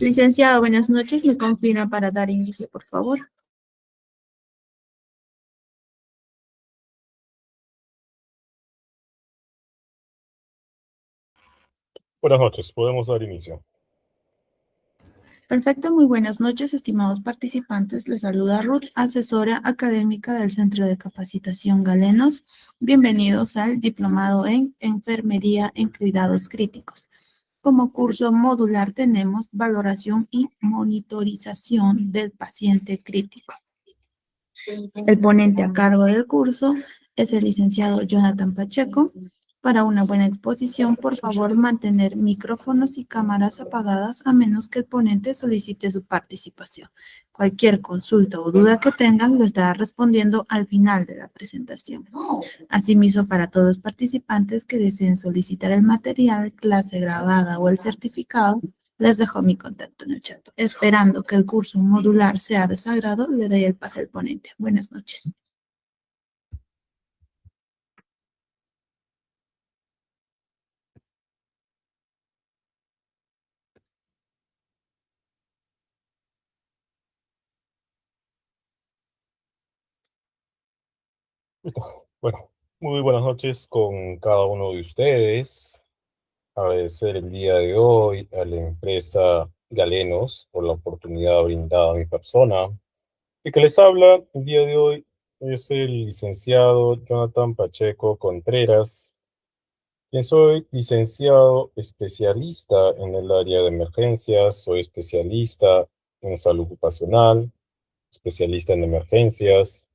Licenciado, buenas noches. ¿Me confirma para dar inicio, por favor? Buenas noches, podemos dar inicio. Perfecto, muy buenas noches, estimados participantes. Les saluda Ruth, asesora académica del Centro de Capacitación Galenos. Bienvenidos al Diplomado en Enfermería en Cuidados Críticos. Como curso modular tenemos valoración y monitorización del paciente crítico. El ponente a cargo del curso es el licenciado Jonathan Pacheco. Para una buena exposición, por favor, mantener micrófonos y cámaras apagadas a menos que el ponente solicite su participación. Cualquier consulta o duda que tengan lo estará respondiendo al final de la presentación. Asimismo, para todos los participantes que deseen solicitar el material, clase grabada o el certificado, les dejo mi contacto en el chat. Esperando que el curso modular sea de su agrado, le doy el pase al ponente. Buenas noches. Listo. Bueno, muy buenas noches con cada uno de ustedes. Agradecer el día de hoy a la empresa Galenos por la oportunidad brindada a mi persona. Y que les habla el día de hoy es el licenciado Jonathan Pacheco Contreras, quien soy licenciado especialista en el área de emergencias, soy especialista en salud ocupacional, especialista en emergencias.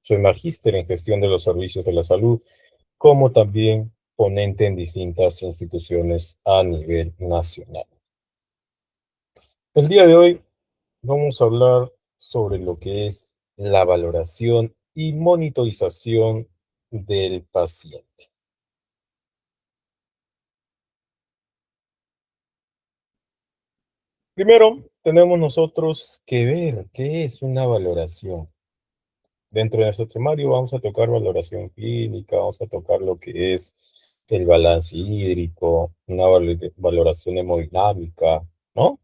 Soy magíster en gestión de los servicios de la salud, como también ponente en distintas instituciones a nivel nacional. El día de hoy vamos a hablar sobre lo que es la valoración y monitorización del paciente. Primero, tenemos nosotros que ver qué es una valoración. Dentro de nuestro temario vamos a tocar valoración clínica, vamos a tocar lo que es el balance hídrico, una valoración hemodinámica, ¿no?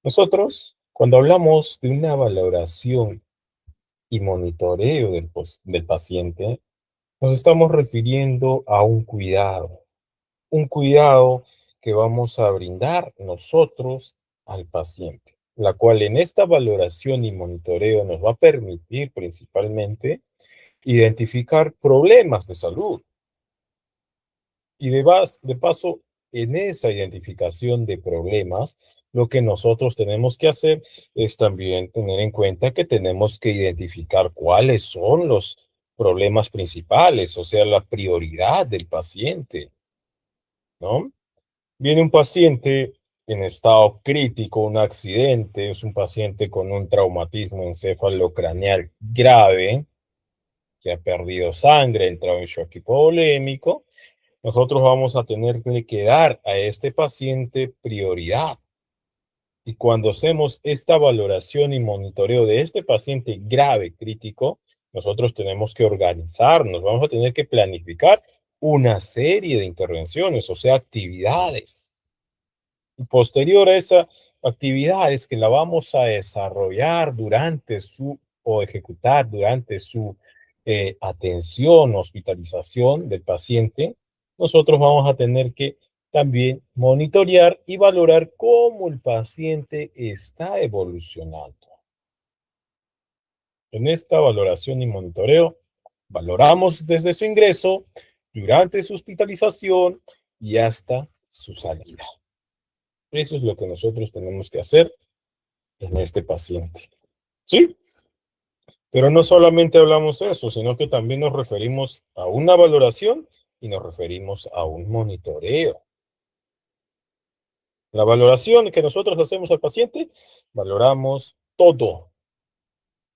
Nosotros, cuando hablamos de una valoración y monitoreo del paciente, nos estamos refiriendo a un cuidado que vamos a brindar nosotros al paciente, la cual en esta valoración y monitoreo nos va a permitir principalmente identificar problemas de salud. Y de paso, en esa identificación de problemas, lo que nosotros tenemos que hacer es también tener en cuenta que tenemos que identificar cuáles son los problemas principales, o sea, la prioridad del paciente, ¿no? Viene un paciente en estado crítico, un accidente, es un paciente con un traumatismo encefalocraneal grave, que ha perdido sangre, entrado en shock hipovolémico. Nosotros vamos a tener que dar a este paciente prioridad. Y cuando hacemos esta valoración y monitoreo de este paciente grave, crítico, nosotros tenemos que organizarnos, vamos a tener que planificar una serie de intervenciones, o sea, actividades. Y posterior a esa actividades que la vamos a desarrollar durante su o ejecutar durante su atención, hospitalización del paciente, nosotros vamos a tener que también monitorear y valorar cómo el paciente está evolucionando. En esta valoración y monitoreo, valoramos desde su ingreso, durante su hospitalización y hasta su salida. Eso es lo que nosotros tenemos que hacer en este paciente. ¿Sí? Pero no solamente hablamos eso, sino que también nos referimos a una valoración y nos referimos a un monitoreo. La valoración que nosotros hacemos al paciente, valoramos todo.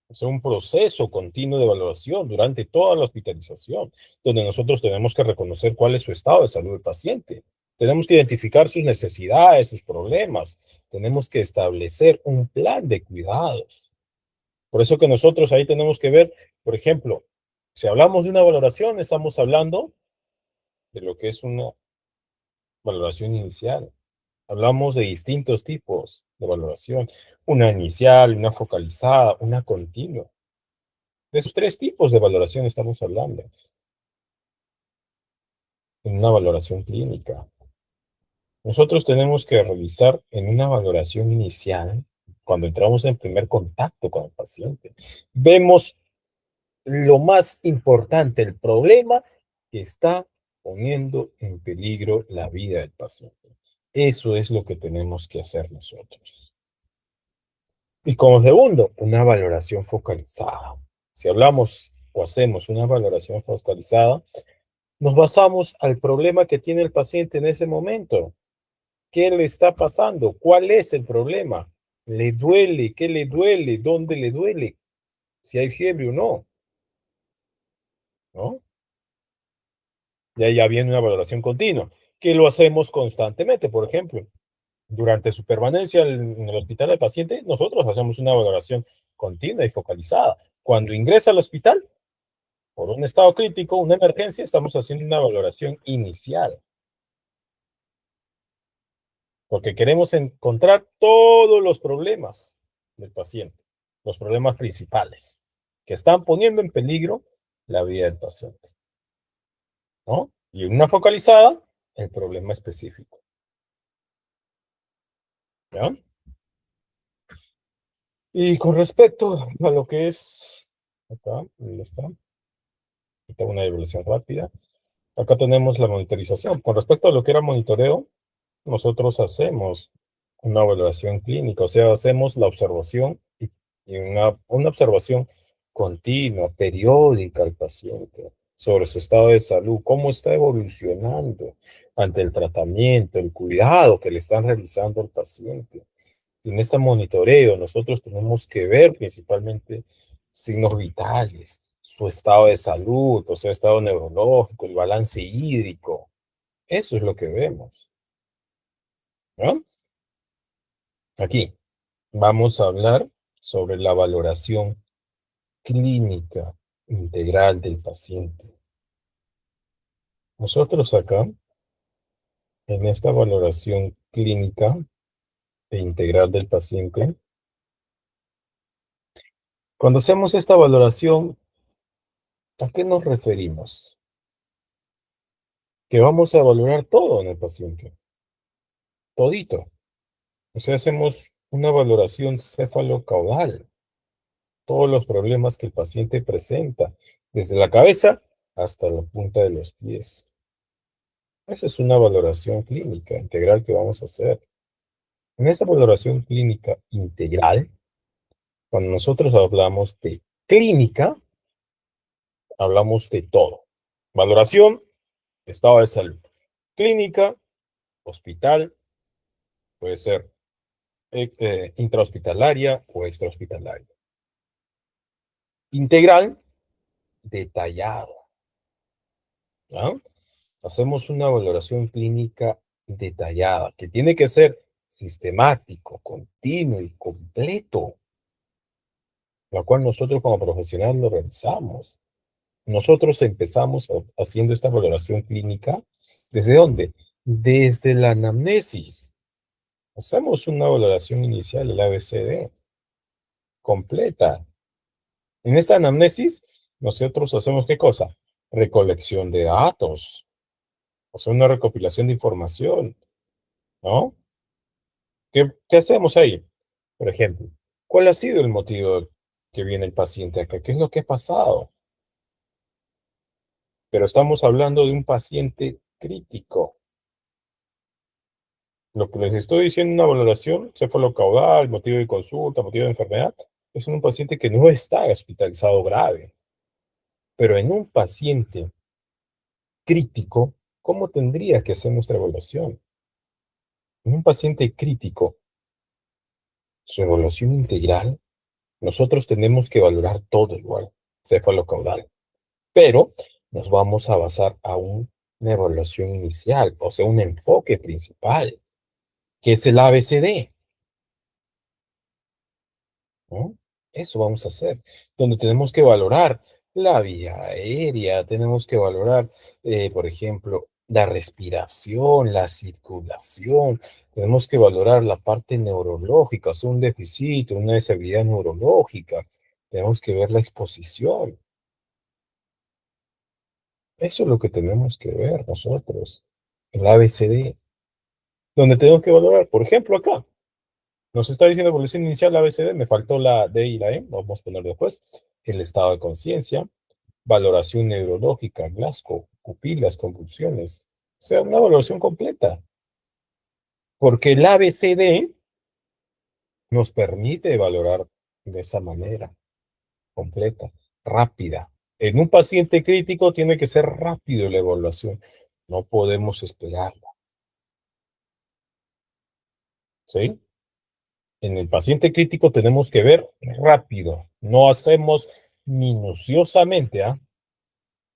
Es un proceso continuo de valoración durante toda la hospitalización, donde nosotros tenemos que reconocer cuál es su estado de salud del paciente. Tenemos que identificar sus necesidades, sus problemas. Tenemos que establecer un plan de cuidados. Por eso que nosotros ahí tenemos que ver, por ejemplo, si hablamos de una valoración, estamos hablando de lo que es una valoración inicial. Hablamos de distintos tipos de valoración. Una inicial, una focalizada, una continua. De esos tres tipos de valoración estamos hablando en una valoración clínica. Nosotros tenemos que realizar en una valoración inicial, cuando entramos en primer contacto con el paciente, vemos lo más importante, el problema que está poniendo en peligro la vida del paciente. Eso es lo que tenemos que hacer nosotros. Y como segundo, una valoración focalizada. Si hablamos o hacemos una valoración focalizada, nos basamos al problema que tiene el paciente en ese momento. ¿Qué le está pasando? ¿Cuál es el problema? ¿Le duele? ¿Qué le duele? ¿Dónde le duele? Si hay fiebre o no, ¿no? Y ahí ya viene una valoración continua, que lo hacemos constantemente. Por ejemplo, durante su permanencia en el hospital del paciente, nosotros hacemos una valoración continua y focalizada. Cuando ingresa al hospital, por un estado crítico, una emergencia, estamos haciendo una valoración inicial, porque queremos encontrar todos los problemas del paciente, los problemas principales que están poniendo en peligro la vida del paciente, ¿no? Y en una focalizada, el problema específico, ¿ya? Y con respecto a lo que es, acá, ¿dónde está? Esta es una evaluación rápida. Acá tenemos la monitorización. Con respecto a lo que era monitoreo, nosotros hacemos una valoración clínica, o sea, hacemos la observación y una observación continua, periódica al paciente sobre su estado de salud, cómo está evolucionando ante el tratamiento, el cuidado que le están realizando al paciente. En este monitoreo nosotros tenemos que ver principalmente signos vitales, su estado de salud, o sea, estado neurológico, el balance hídrico. Eso es lo que vemos, ¿no? Aquí vamos a hablar sobre la valoración clínica integral del paciente. Nosotros acá, en esta valoración clínica e integral del paciente, cuando hacemos esta valoración, ¿a qué nos referimos? Que vamos a valorar todo en el paciente, todito. O sea, hacemos una valoración cefalocaudal, todos los problemas que el paciente presenta, desde la cabeza hasta la punta de los pies. Esa es una valoración clínica integral que vamos a hacer. En esa valoración clínica integral, cuando nosotros hablamos de clínica, hablamos de todo. Valoración, estado de salud. Clínica, hospital, puede ser intrahospitalaria o extrahospitalaria. Integral, detallado, ¿ya? Hacemos una valoración clínica detallada, que tiene que ser sistemático, continuo y completo, la cual nosotros como profesionales lo realizamos. Nosotros empezamos haciendo esta valoración clínica, ¿desde dónde? Desde la anamnesis. Hacemos una valoración inicial, el ABCD, completa. En esta anamnesis, nosotros hacemos ¿qué cosa? Recolección de datos, o sea, una recopilación de información, ¿no? ¿Qué hacemos ahí? Por ejemplo, ¿cuál ha sido el motivo que viene el paciente acá? ¿Qué es lo que ha pasado? Pero estamos hablando de un paciente crítico. Lo que les estoy diciendo en una valoración, cefalocaudal, motivo de consulta, motivo de enfermedad, es en un paciente que no está hospitalizado grave. Pero en un paciente crítico, ¿cómo tendría que ser nuestra evaluación? En un paciente crítico, su evaluación integral, nosotros tenemos que valorar todo igual, cefalocaudal. Pero nos vamos a basar a una evaluación inicial, o sea, un enfoque principal, que es el ABCD, ¿no? Eso vamos a hacer, donde tenemos que valorar la vía aérea, tenemos que valorar, por ejemplo, la respiración, la circulación. Tenemos que valorar la parte neurológica, o sea, un déficit, una deshabilidad neurológica. Tenemos que ver la exposición. Eso es lo que tenemos que ver nosotros. El ABCD, donde tenemos que valorar, por ejemplo, acá. Nos está diciendo evolución inicial ABCD, me faltó la D y la E, vamos a poner después. El estado de conciencia, valoración neurológica, Glasgow, pupilas, convulsiones. O sea, una valoración completa. Porque el ABCD nos permite valorar de esa manera, completa, rápida. En un paciente crítico tiene que ser rápido la evaluación. No podemos esperarla. ¿Sí? En el paciente crítico tenemos que ver rápido. No hacemos minuciosamente, ¿ah?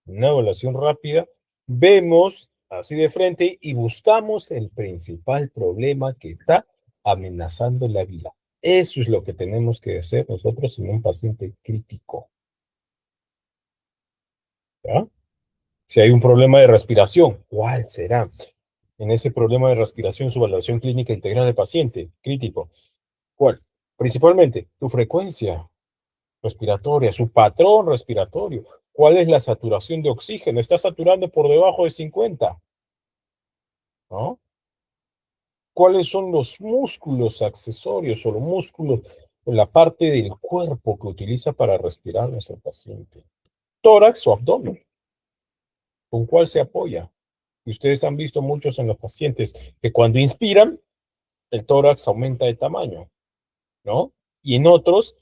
Una evaluación rápida. Vemos así de frente y buscamos el principal problema que está amenazando la vida. Eso es lo que tenemos que hacer nosotros en un paciente crítico. ¿Ya? Si hay un problema de respiración, ¿cuál será? En ese problema de respiración, su valoración clínica integral del paciente crítico. ¿Cuál? Principalmente, tu frecuencia respiratoria, su patrón respiratorio. ¿Cuál es la saturación de oxígeno? Está saturando por debajo de 50, ¿no? ¿Cuáles son los músculos accesorios o los músculos en la parte del cuerpo que utiliza para respirar nuestro paciente? Tórax o abdomen. ¿Con cuál se apoya? Y ustedes han visto muchos en los pacientes que cuando inspiran, el tórax aumenta de tamaño, ¿no? Y en otros,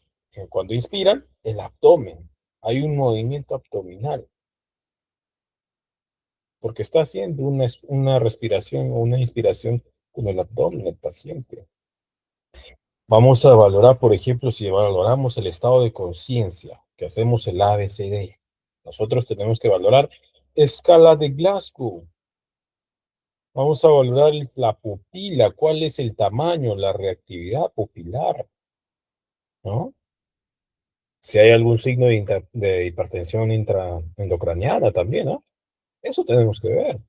cuando inspiran, el abdomen. Hay un movimiento abdominal, porque está haciendo una respiración o una inspiración con el abdomen del paciente. Vamos a valorar, por ejemplo, si valoramos el estado de conciencia, que hacemos el ABCD. Nosotros tenemos que valorar escala de Glasgow. Vamos a valorar la pupila, cuál es el tamaño, la reactividad pupilar, ¿no? Si hay algún signo de hipertensión intraendocraniana también, ¿no? Eso tenemos que ver.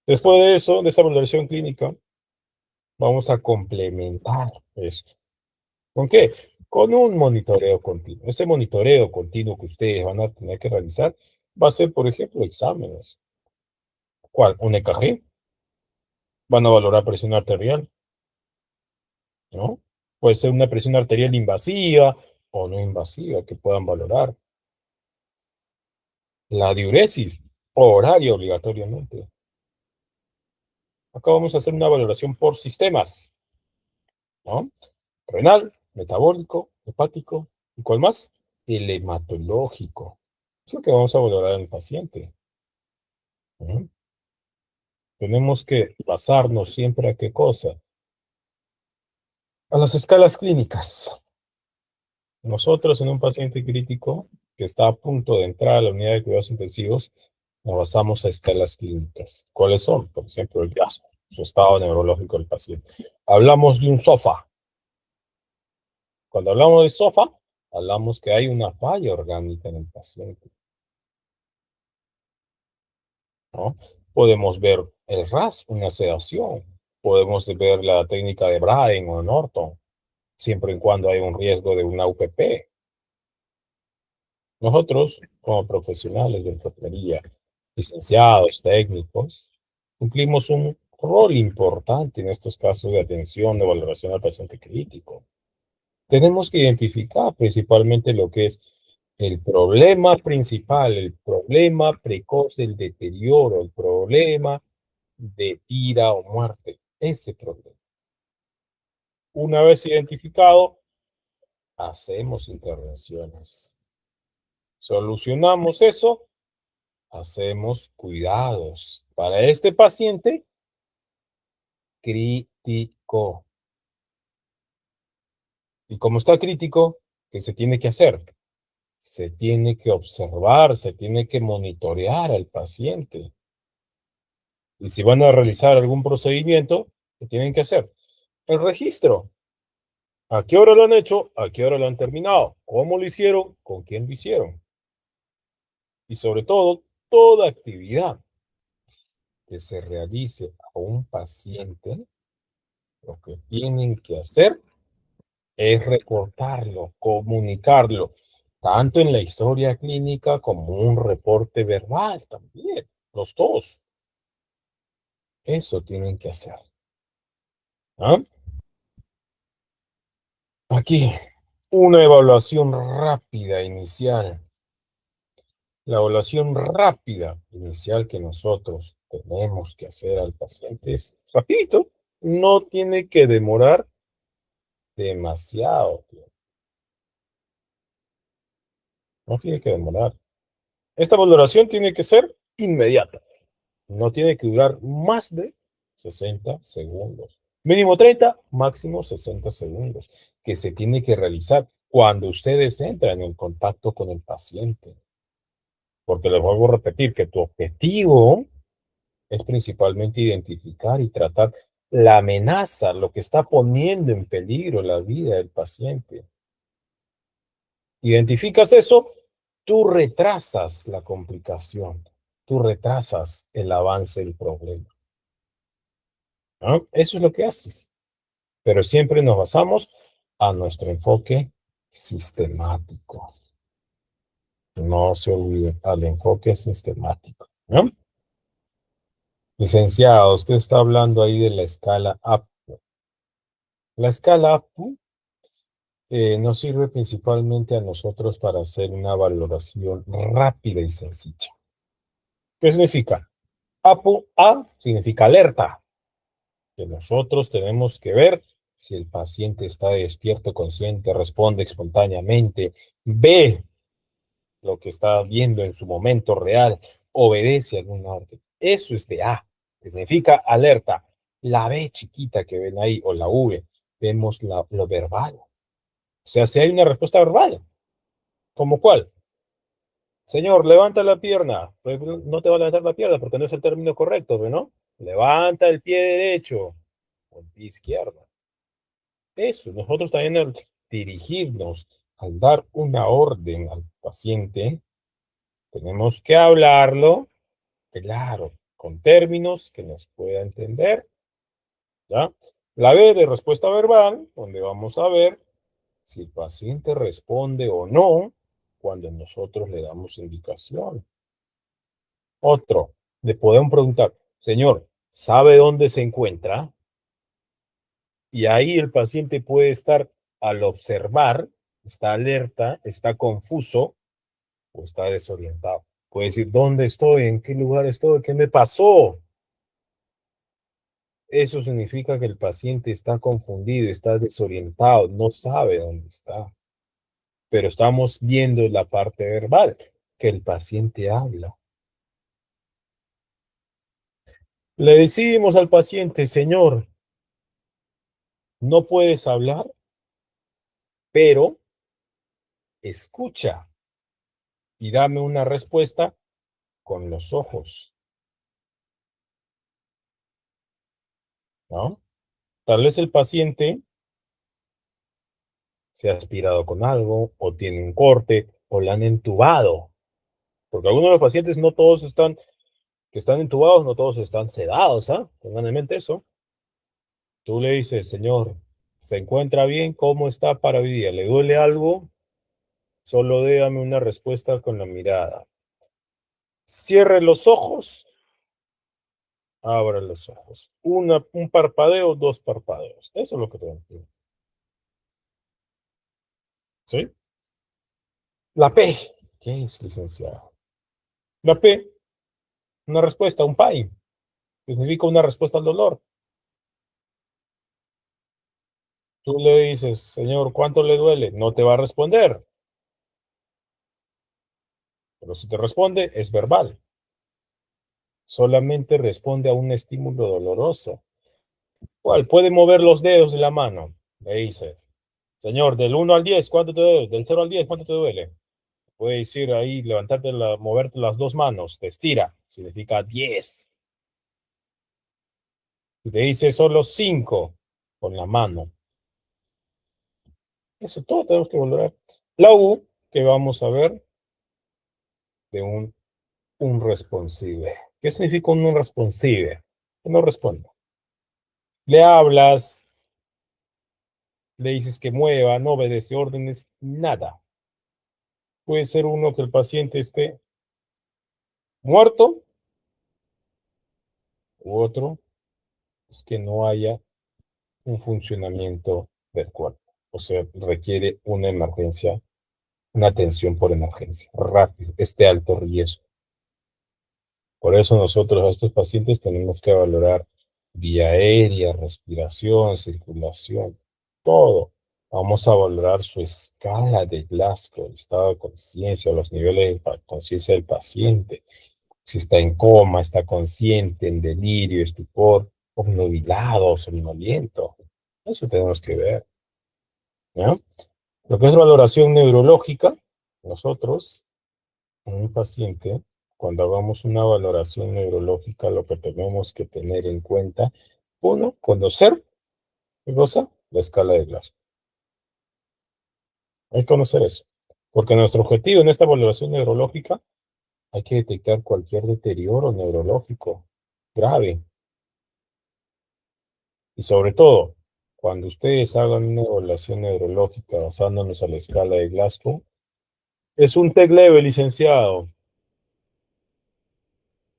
Después de eso, de esa valoración clínica, vamos a complementar esto. ¿Con qué? Con un monitoreo continuo. Ese monitoreo continuo que ustedes van a tener que realizar va a ser, por ejemplo, exámenes. ¿Cuál? Un EKG. Van a valorar presión arterial, ¿no? Puede ser una presión arterial invasiva o no invasiva que puedan valorar. La diuresis horaria obligatoriamente. Acá vamos a hacer una valoración por sistemas, ¿no? Renal, metabólico, hepático, ¿y cuál más? El hematológico. Es lo que vamos a valorar en el paciente, ¿no? Tenemos que basarnos siempre a qué cosa. A las escalas clínicas. Nosotros en un paciente crítico que está a punto de entrar a la unidad de cuidados intensivos, nos basamos a escalas clínicas. ¿Cuáles son? Por ejemplo, el Glasgow, su estado neurológico del paciente. Hablamos de un sofá. Cuando hablamos de sofá, hablamos que hay una falla orgánica en el paciente, ¿no? Podemos ver el RAS, una sedación. Podemos ver la técnica de Braden o Norton, siempre y cuando hay un riesgo de una UPP. Nosotros, como profesionales de enfermería, licenciados, técnicos, cumplimos un rol importante en estos casos de atención, de valoración al paciente crítico. Tenemos que identificar principalmente lo que es el problema principal, el problema precoz del deterioro, el problema de vida o muerte, ese problema. Una vez identificado, hacemos intervenciones. Solucionamos eso, hacemos cuidados para este paciente crítico. Y como está crítico, ¿qué se tiene que hacer? Se tiene que observar, se tiene que monitorear al paciente. Y si van a realizar algún procedimiento, ¿qué tienen que hacer? El registro. ¿A qué hora lo han hecho? ¿A qué hora lo han terminado? ¿Cómo lo hicieron? ¿Con quién lo hicieron? Y sobre todo, toda actividad que se realice a un paciente, lo que tienen que hacer es reportarlo, comunicarlo, tanto en la historia clínica como un reporte verbal también, los dos. Eso tienen que hacer. ¿Ah? Aquí, una evaluación rápida inicial. La evaluación rápida inicial que nosotros tenemos que hacer al paciente es rapidito. No tiene que demorar demasiado tiempo. No tiene que demorar. Esta valoración tiene que ser inmediata. No tiene que durar más de 60 segundos. Mínimo 30, máximo 60 segundos, que se tiene que realizar cuando ustedes entran en contacto con el paciente. Porque les vuelvo a repetir que tu objetivo es principalmente identificar y tratar la amenaza, lo que está poniendo en peligro la vida del paciente. Identificas eso, tú retrasas la complicación, tú retrasas el avance del problema. ¿No? Eso es lo que haces. Pero siempre nos basamos a nuestro enfoque sistemático. No se olvide, al enfoque sistemático. ¿No? Licenciado, usted está hablando ahí de la escala APU. La escala APU nos sirve principalmente a nosotros para hacer una valoración rápida y sencilla. ¿Qué significa? APU, A significa alerta, que nosotros tenemos que ver si el paciente está despierto, consciente, responde espontáneamente, ve lo que está viendo en su momento real, obedece algún orden. Eso es de A, que significa alerta. La B chiquita que ven ahí, o la V, vemos lo verbal. O sea, si hay una respuesta verbal, ¿como cuál? Señor, levanta la pierna. Pues, no te va a levantar la pierna porque no es el término correcto, ¿no? Levanta el pie derecho o el pie izquierdo. Eso, nosotros también al dirigirnos, al dar una orden al paciente, tenemos que hablarlo, claro, con términos que nos pueda entender, ¿ya? La B de respuesta verbal, donde vamos a ver si el paciente responde o no cuando nosotros le damos indicación. Otro, le podemos preguntar, señor, ¿sabe dónde se encuentra? Y ahí el paciente puede estar al observar, está alerta, está confuso o está desorientado. Puede decir, ¿dónde estoy? ¿En qué lugar estoy? ¿Qué me pasó? Eso significa que el paciente está confundido, está desorientado, no sabe dónde está. Pero estamos viendo la parte verbal, que el paciente habla. Le decimos al paciente, señor, no puedes hablar, pero escucha y dame una respuesta con los ojos, ¿no? Tal vez el paciente se ha aspirado con algo, o tiene un corte, o la han entubado. Porque algunos de los pacientes, no todos están, que están entubados, no todos están sedados, ¿ah? Tengan en mente eso. Tú le dices, señor, ¿se encuentra bien? ¿Cómo está para hoy día? ¿Le duele algo? Solo déjame una respuesta con la mirada. Cierre los ojos, abra los ojos. Un parpadeo, dos parpadeos. Eso es lo que tengo que decir. ¿Sí? La P. ¿Qué es, licenciado? La P, una respuesta, un PAI, que significa una respuesta al dolor. Tú le dices, señor, ¿cuánto le duele? No te va a responder. Pero si te responde, es verbal. Solamente responde a un estímulo doloroso. ¿Cuál? Puede mover los dedos de la mano. Le dice, señor, del 1 al 10, ¿cuánto te duele? Del 0 al 10, ¿cuánto te duele? Puede decir ahí, levantarte, moverte las dos manos, te estira, significa 10. Si te dice solo 5 con la mano. Eso todo tenemos que valorar. La U, que vamos a ver, de un responsive. ¿Qué significa un no responsive? Que no responde. Le hablas, le dices que mueva, no obedece órdenes, nada. Puede ser uno que el paciente esté muerto u otro es que no haya un funcionamiento del cuerpo. O sea, requiere una emergencia, una atención por emergencia, rápido, este alto riesgo. Por eso nosotros a estos pacientes tenemos que valorar vía aérea, respiración, circulación, todo. Vamos a valorar su escala de Glasgow, el estado de conciencia, los niveles de conciencia del paciente, si está en coma, está consciente, en delirio, estupor, obnubilado, somnoliento. Eso tenemos que ver, ¿ya? Lo que es valoración neurológica, nosotros, en un paciente, cuando hagamos una valoración neurológica, lo que tenemos que tener en cuenta, uno, conocer, ¿qué cosa? La escala de Glasgow. Hay que conocer eso. Porque nuestro objetivo en esta valoración neurológica, hay que detectar cualquier deterioro neurológico grave. Y sobre todo, cuando ustedes hagan una evaluación neurológica basándonos a la escala de Glasgow, es un TEC leve, licenciado.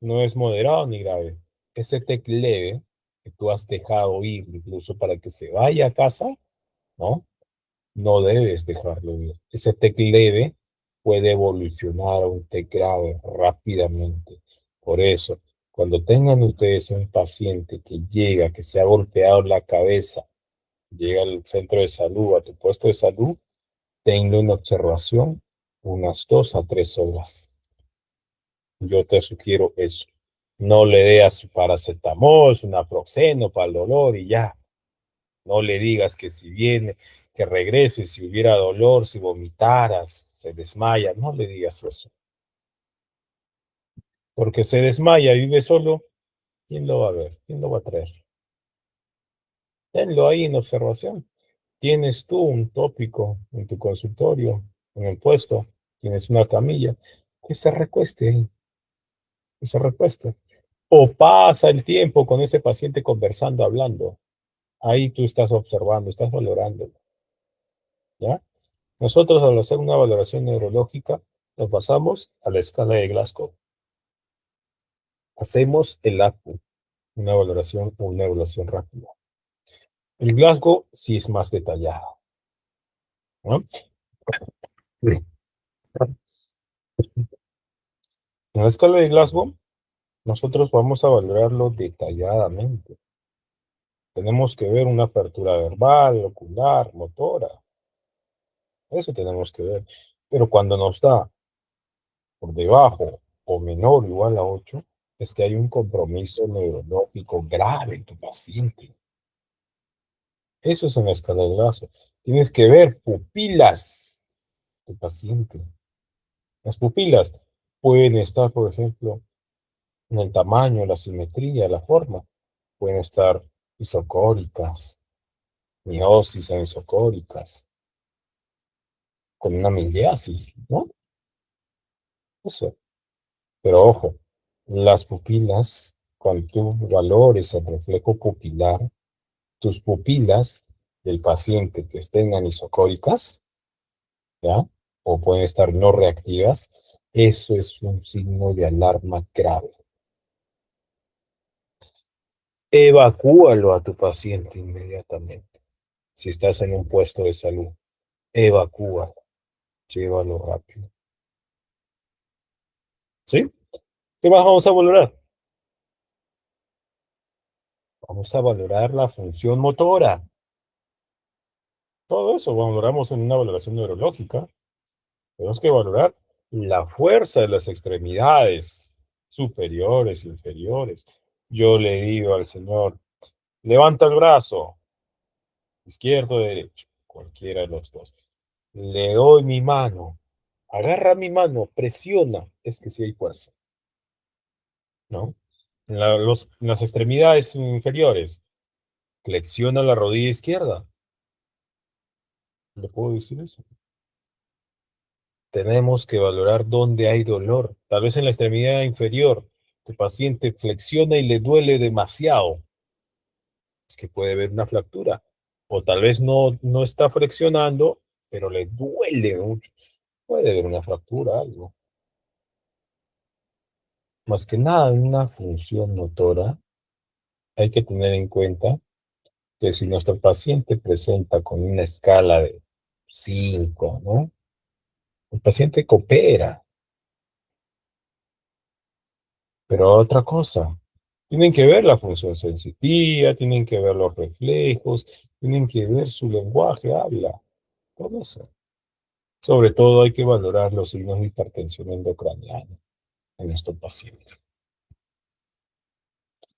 No es moderado ni grave. Ese TEC leve que tú has dejado ir incluso para que se vaya a casa, ¿no? No debes dejarlo ir. Ese TEC leve puede evolucionar a un TEC grave rápidamente. Por eso, cuando tengan ustedes un paciente que llega, que se ha golpeado la cabeza, llega al centro de salud, a tu puesto de salud, tenlo en observación unas 2 a 3 horas. Yo te sugiero eso. No le des su paracetamol, su naproxeno para el dolor y ya. No le digas que si viene, que regrese, si hubiera dolor, si vomitaras, se desmaya. No le digas eso. Porque se desmaya, vive solo. ¿Quién lo va a ver? ¿Quién lo va a traer? Tenlo ahí en observación. Tienes tú un tópico en tu consultorio, en el puesto, tienes una camilla, que se recueste ahí, que se recueste. O pasa el tiempo con ese paciente conversando, hablando. Ahí tú estás observando, estás valorando, ¿ya? Nosotros al hacer una valoración neurológica nos basamos a la escala de Glasgow. Hacemos el ACU, una evaluación rápida. El Glasgow sí es más detallado, ¿no? En la escala de Glasgow, nosotros vamos a valorarlo detalladamente. Tenemos que ver una apertura verbal, ocular, motora. Eso tenemos que ver. Pero cuando nos da por debajo o menor o igual a 8, es que hay un compromiso neurológico grave en tu paciente. Eso es en la escala de Glasgow. Tienes que ver pupilas de tu paciente. Las pupilas pueden estar, por ejemplo, en el tamaño, la simetría, la forma. Pueden estar isocóricas, miosis anisocóricas, con una miliasis, ¿no? Eso. Pero ojo, las pupilas, cuando tú valores el reflejo pupilar, tus pupilas del paciente que estén anisocóricas, ¿ya? O pueden estar no reactivas, eso es un signo de alarma grave. Evacúalo a tu paciente inmediatamente. Si estás en un puesto de salud, evacúalo, llévalo rápido. ¿Sí? ¿Qué más vamos a valorar? Vamos a valorar la función motora. Todo eso valoramos en una valoración neurológica. Tenemos que valorar la fuerza de las extremidades, superiores, inferiores. Yo le digo al señor, levanta el brazo, izquierdo o derecho, cualquiera de los dos. Le doy mi mano, agarra mi mano, presiona, es que sí hay fuerza, ¿no? En las extremidades inferiores, flexiona la rodilla izquierda. ¿Le puedo decir eso? Tenemos que valorar dónde hay dolor. Tal vez en la extremidad inferior. tu paciente flexiona y le duele demasiado, es que puede haber una fractura. O tal vez no está flexionando, pero le duele mucho. Puede haber una fractura, algo. Más que nada, en una función motora, hay que tener en cuenta que si nuestro paciente presenta con una escala de 5, ¿no? El paciente coopera, pero otra cosa, tienen que ver la función sensitiva, tienen que ver los reflejos, tienen que ver su lenguaje, habla, todo eso. Sobre todo hay que valorar los signos de hipertensión endocraniana en nuestro paciente.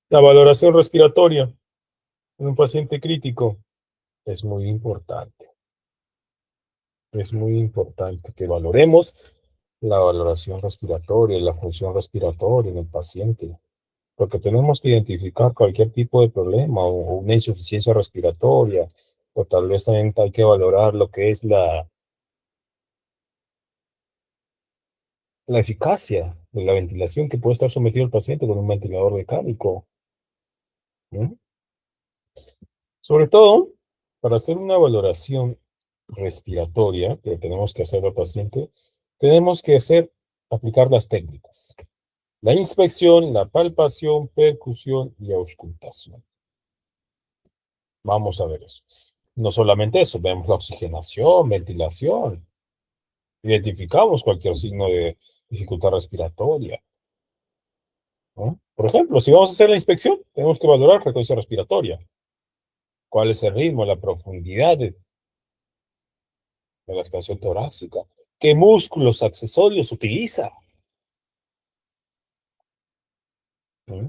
La valoración respiratoria en un paciente crítico es muy importante. Es muy importante que valoremos la valoración respiratoria, la función respiratoria en el paciente, porque tenemos que identificar cualquier tipo de problema o una insuficiencia respiratoria, o tal vez también hay que valorar lo que es la eficacia de la ventilación que puede estar sometido el paciente con un ventilador mecánico, ¿no? Sobre todo, para hacer una valoración respiratoria que tenemos que hacer al paciente, tenemos que aplicar las técnicas. La inspección, la palpación, percusión y auscultación. Vamos a ver eso. No solamente eso, vemos la oxigenación, ventilación, identificamos cualquier signo de dificultad respiratoria, ¿no? Por ejemplo, si vamos a hacer la inspección, tenemos que valorar frecuencia respiratoria. ¿Cuál es el ritmo, la profundidad de la expansión torácica? ¿Qué músculos accesorios utiliza? ¿Mm?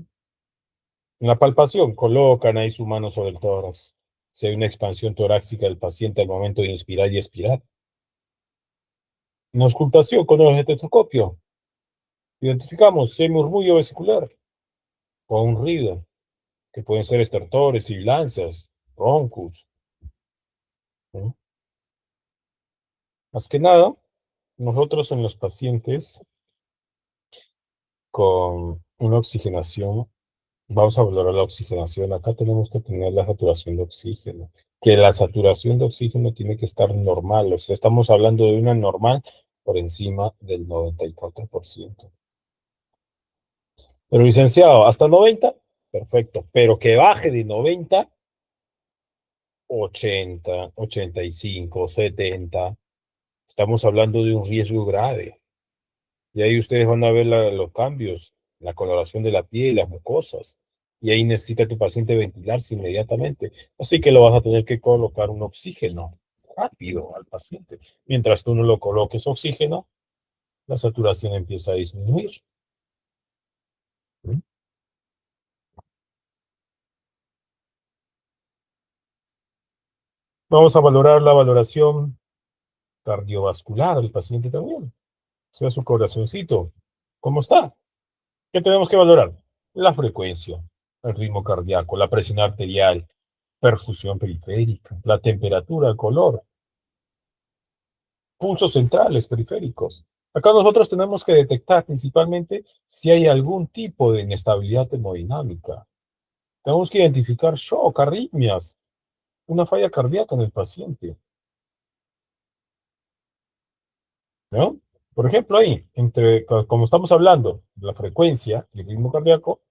En la palpación, colocan ahí su mano sobre el tórax. Si hay una expansión torácica del paciente al momento de inspirar y expirar. En auscultación, con el estetoscopio, identificamos si hay murmullo vesicular o un ruido, que pueden ser estertores, sibilancias, roncus, ¿no? Más que nada, nosotros en los pacientes con una oxigenación, vamos a valorar la oxigenación. Acá tenemos que tener la saturación de oxígeno, que la saturación de oxígeno tiene que estar normal, o sea, estamos hablando de una normal por encima del 94%. Pero licenciado, hasta 90, perfecto, pero que baje de 90, 80, 85, 70, estamos hablando de un riesgo grave. Y ahí ustedes van a ver los cambios, la coloración de la piel, las mucosas. Y ahí necesita tu paciente ventilarse inmediatamente. Así que lo vas a tener que colocar un oxígeno rápido al paciente. Mientras tú no lo coloques oxígeno, la saturación empieza a disminuir. ¿Mm? Vamos a valorar la valoración cardiovascular del paciente también. O sea, su corazoncito. ¿Cómo está? ¿Qué tenemos que valorar? La frecuencia, el ritmo cardíaco, la presión arterial, perfusión periférica, la temperatura, el color, pulsos centrales periféricos. Acá nosotros tenemos que detectar principalmente si hay algún tipo de inestabilidad hemodinámica. Tenemos que identificar shock, arritmias, una falla cardíaca en el paciente, ¿no? Por ejemplo, ahí, como estamos hablando de la frecuencia y el ritmo cardíaco,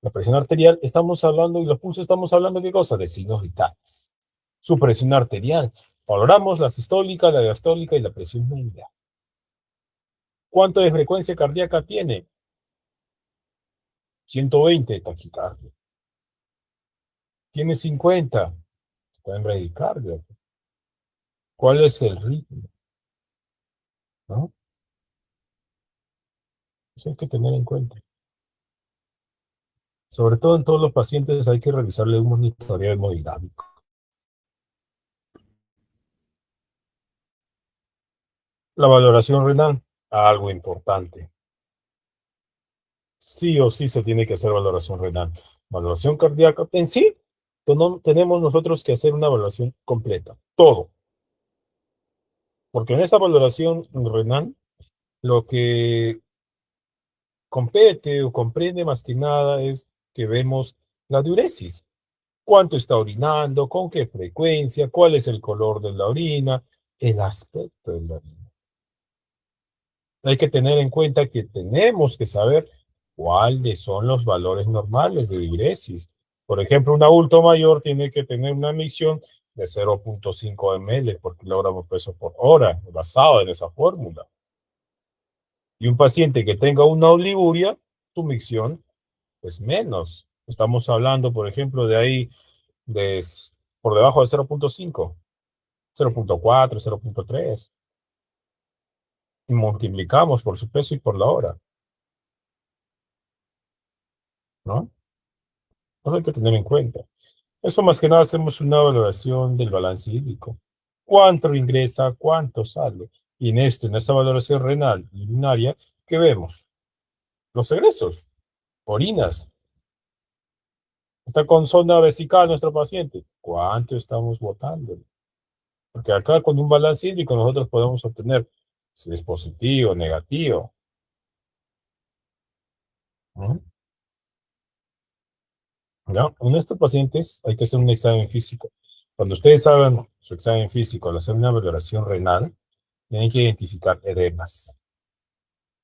la presión arterial, estamos hablando, y los pulsos, estamos hablando de qué cosa, de signos vitales. Su presión arterial. Valoramos la sistólica, la diastólica y la presión media. ¿Cuánto de frecuencia cardíaca tiene? 120, taquicardia. Tiene 50, está en bradicardia. ¿Cuál es el ritmo? ¿No? Eso hay que tener en cuenta. Sobre todo en todos los pacientes hay que realizarle un monitoreo hemodinámico. La valoración renal, algo importante. Sí o sí se tiene que hacer valoración renal. Valoración cardíaca, en sí, tenemos nosotros que hacer una evaluación completa, todo. Porque en esa valoración renal, lo que compete o comprende más que nada es que vemos la diuresis. ¿Cuánto está orinando? ¿Con qué frecuencia? ¿Cuál es el color de la orina? El aspecto de la orina. Hay que tener en cuenta que tenemos que saber cuáles son los valores normales de diuresis. Por ejemplo, un adulto mayor tiene que tener una emisión de 0,5 ml por kilogramo de peso por hora, basado en esa fórmula. Y un paciente que tenga una oliguria, su micción es menos. Estamos hablando, por ejemplo, de ahí, de por debajo de 0,5, 0,4, 0,3. Y multiplicamos por su peso y por la hora, ¿no? Eso hay que tener en cuenta. Eso más que nada hacemos una valoración del balance hídrico. ¿Cuánto ingresa? ¿Cuánto sale? Y en esto, en esta valoración renal y urinaria, ¿qué vemos? Los egresos, orinas. Está con sonda vesical nuestro paciente. ¿Cuánto estamos botando? Porque acá con un balance hídrico nosotros podemos obtener si es positivo o negativo, ¿no? ¿Ya? En estos pacientes hay que hacer un examen físico. Cuando ustedes hagan su examen físico al hacer una valoración renal, tienen que identificar edemas,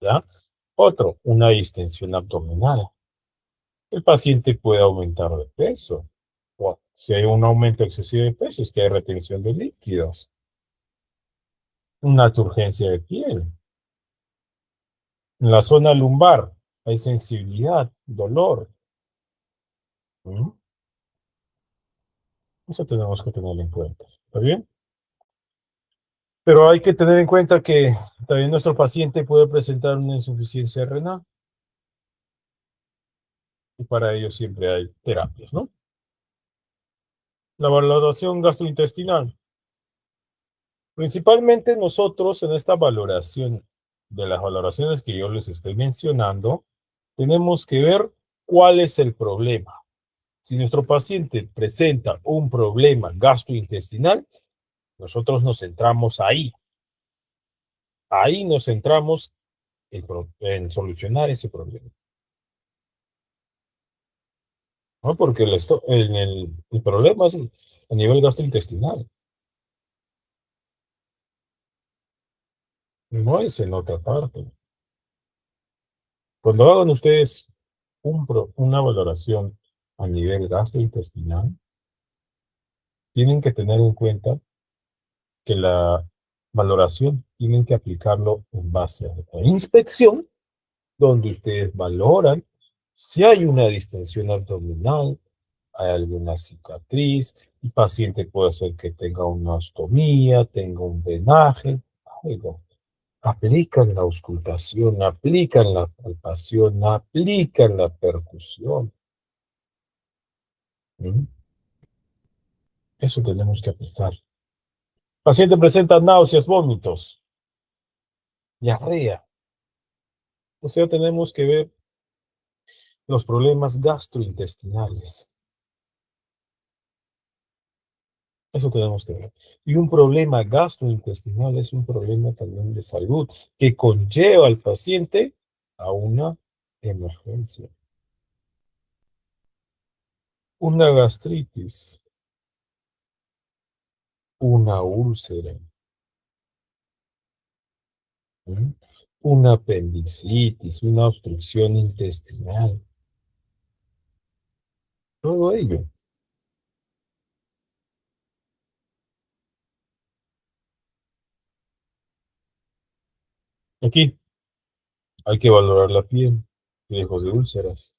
¿ya? Otro, una distensión abdominal. El paciente puede aumentar de peso. O si hay un aumento excesivo de peso, es que hay retención de líquidos. Una turgencia de piel. En la zona lumbar hay sensibilidad, dolor. ¿Mm? Eso tenemos que tener en cuenta. ¿Está bien? Pero hay que tener en cuenta que también nuestro paciente puede presentar una insuficiencia renal y para ello siempre hay terapias, ¿no? La valoración gastrointestinal. Principalmente nosotros en esta valoración de las valoraciones que yo les estoy mencionando, tenemos que ver cuál es el problema. Si nuestro paciente presenta un problema gastrointestinal, nosotros nos centramos ahí. Ahí nos centramos en solucionar ese problema, ¿no? Porque el problema es a nivel gastrointestinal, no es en otra parte. Cuando hagan ustedes una valoración a nivel gastrointestinal, tienen que tener en cuenta que la valoración tienen que aplicarlo en base a la inspección, donde ustedes valoran si hay una distensión abdominal, hay alguna cicatriz, el paciente puede ser que tenga una ostomía, tenga un venaje, algo. Aplican la auscultación, aplican la palpación, aplican la percusión. ¿Mm? Eso tenemos que aplicar. Paciente presenta náuseas, vómitos, diarrea. O sea, tenemos que ver los problemas gastrointestinales. Eso tenemos que ver. Y un problema gastrointestinal es un problema también de salud que conlleva al paciente a una emergencia. Una gastritis, una úlcera, ¿sí? Una apendicitis, una obstrucción intestinal. Todo ello. Aquí hay que valorar la piel, riesgos de úlceras.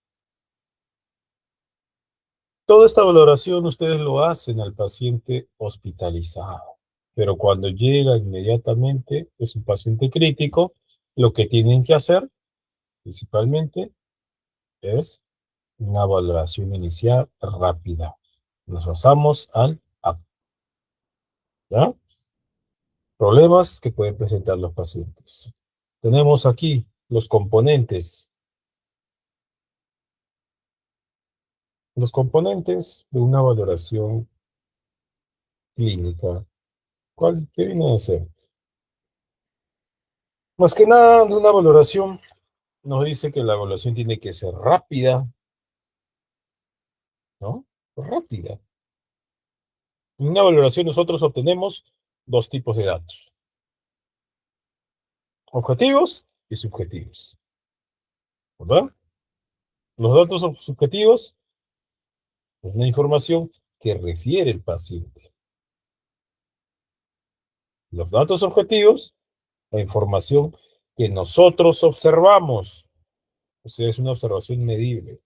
Toda esta valoración ustedes lo hacen al paciente hospitalizado, pero cuando llega inmediatamente es un paciente crítico, lo que tienen que hacer principalmente es una valoración inicial rápida. Nos basamos al acto, ¿ya? Problemas que pueden presentar los pacientes. Tenemos aquí los componentes de una valoración clínica. ¿Qué viene a ser? Más que nada de una valoración nos dice que la evaluación tiene que ser rápida, ¿no? Rápida. En una valoración nosotros obtenemos dos tipos de datos: objetivos y subjetivos, ¿verdad? Los datos subjetivos es una información que refiere el paciente. Los datos objetivos, la información que nosotros observamos, o sea, es una observación medible.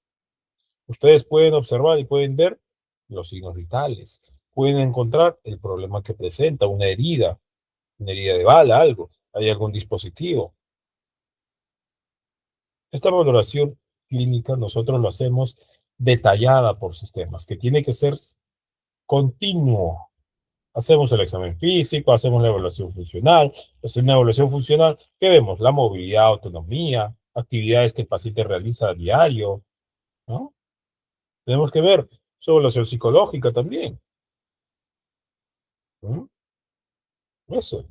Ustedes pueden observar y pueden ver los signos vitales, pueden encontrar el problema que presenta, una herida de bala, algo, hay algún dispositivo. Esta valoración clínica nosotros lo hacemos detallada por sistemas, que tiene que ser continuo. Hacemos el examen físico, hacemos la evaluación funcional. Es una evaluación funcional, ¿qué vemos? La movilidad, autonomía, actividades que el paciente realiza a diario, ¿no? Tenemos que ver su evaluación psicológica también, ¿no? Eso.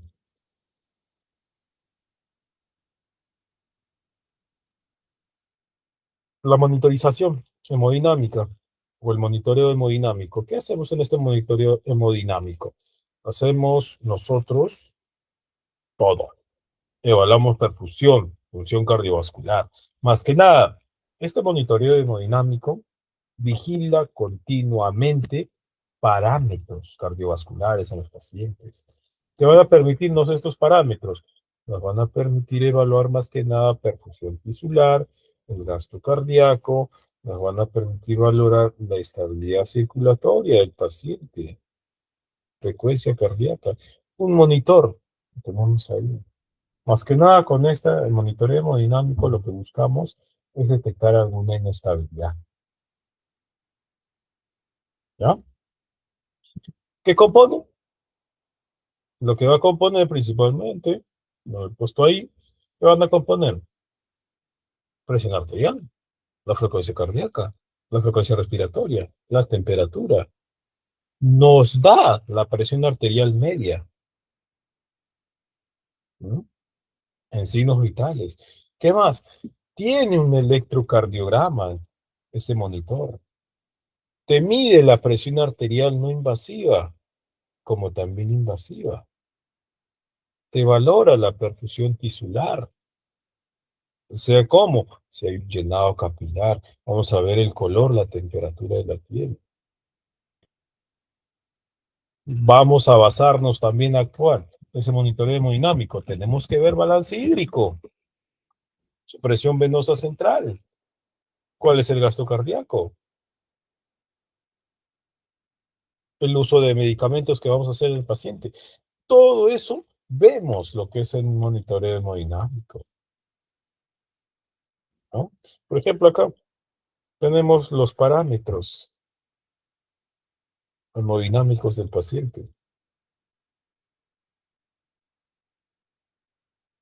La monitorización hemodinámica o el monitoreo hemodinámico. ¿Qué hacemos en este monitoreo hemodinámico? Hacemos nosotros todo. Evaluamos perfusión, función cardiovascular. Más que nada, este monitoreo hemodinámico vigila continuamente parámetros cardiovasculares en los pacientes. ¿Qué van a permitirnos estos parámetros? Nos van a permitir evaluar más que nada perfusión tisular, el gasto cardíaco, nos van a permitir valorar la estabilidad circulatoria del paciente, frecuencia cardíaca. Un monitor que tenemos ahí. Más que nada con el monitoreo hemodinámico lo que buscamos es detectar alguna inestabilidad. ¿Ya? ¿Qué compone? Lo que va a componer principalmente, lo he puesto ahí, ¿qué van a componer? Presión arterial, la frecuencia cardíaca, la frecuencia respiratoria, la temperatura. Nos da la presión arterial media, ¿no? En signos vitales. ¿Qué más? Tiene un electrocardiograma ese monitor. Te mide la presión arterial no invasiva, como también invasiva. Te valora la perfusión tisular. O sea, ¿cómo? Si hay un llenado capilar, vamos a ver el color, la temperatura de la piel. Vamos a basarnos también a actuar. Ese monitoreo hemodinámico. Tenemos que ver balance hídrico, su presión venosa central. ¿Cuál es el gasto cardíaco? El uso de medicamentos que vamos a hacer en el paciente. Todo eso vemos lo que es el monitoreo hemodinámico, ¿no? Por ejemplo, acá tenemos los parámetros hemodinámicos del paciente.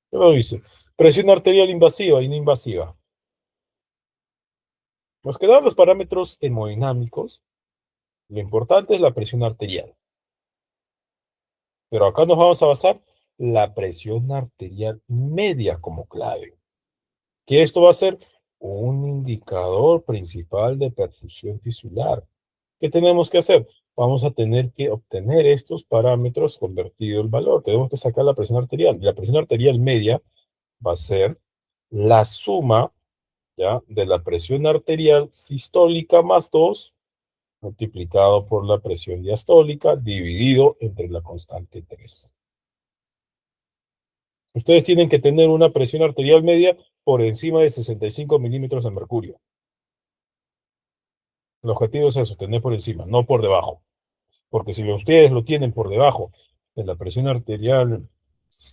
¿Qué lo dice? Presión arterial invasiva y no invasiva. Nos quedan los parámetros hemodinámicos. Lo importante es la presión arterial. Pero acá nos vamos a basar la presión arterial media como clave. Que esto va a ser un indicador principal de perfusión tisular. ¿Qué tenemos que hacer? Vamos a tener que obtener estos parámetros convertido el valor. Tenemos que sacar la presión arterial. Y la presión arterial media va a ser la suma, ¿ya?, de la presión arterial sistólica más 2 multiplicado por la presión diastólica dividido entre la constante 3. Ustedes tienen que tener una presión arterial media por encima de 65 milímetros de mercurio. El objetivo es eso, tener por encima, no por debajo. Porque si ustedes lo tienen por debajo de la presión arterial,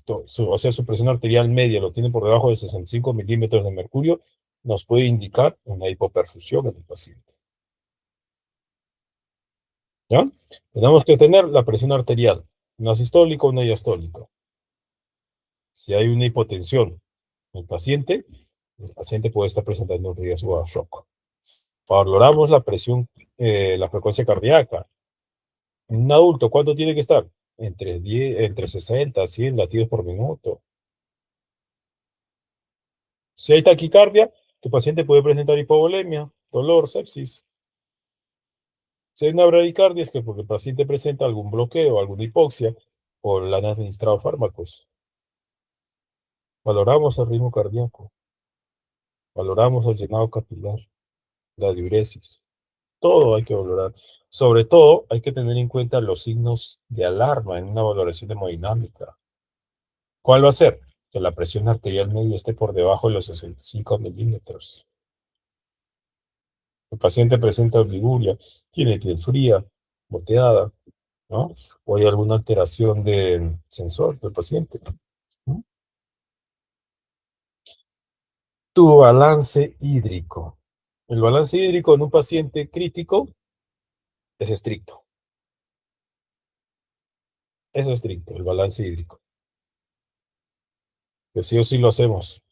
o sea, su presión arterial media lo tienen por debajo de 65 milímetros de mercurio, nos puede indicar una hipoperfusión en el paciente. ¿Ya? Tenemos que tener la presión arterial, una sistólica o una diastólica. Si hay una hipotensión en el paciente puede estar presentando un riesgo a shock. Valoramos la presión, la frecuencia cardíaca. En un adulto, ¿cuánto tiene que estar? Entre 60 a 100 latidos por minuto. Si hay taquicardia, tu paciente puede presentar hipovolemia, dolor, sepsis. Si hay una bradicardia, es que porque el paciente presenta algún bloqueo, alguna hipoxia, o le han administrado fármacos. Valoramos el ritmo cardíaco, valoramos el llenado capilar, la diuresis. Todo hay que valorar. Sobre todo, hay que tener en cuenta los signos de alarma en una valoración hemodinámica. ¿Cuál va a ser? Que la presión arterial media esté por debajo de los 65 milímetros. El paciente presenta oliguria, tiene piel fría, moteada, ¿no? O hay alguna alteración del sensor del paciente, ¿no? Tu balance hídrico. El balance hídrico en un paciente crítico es estricto. Es estricto, el balance hídrico. Que sí o sí lo hacemos,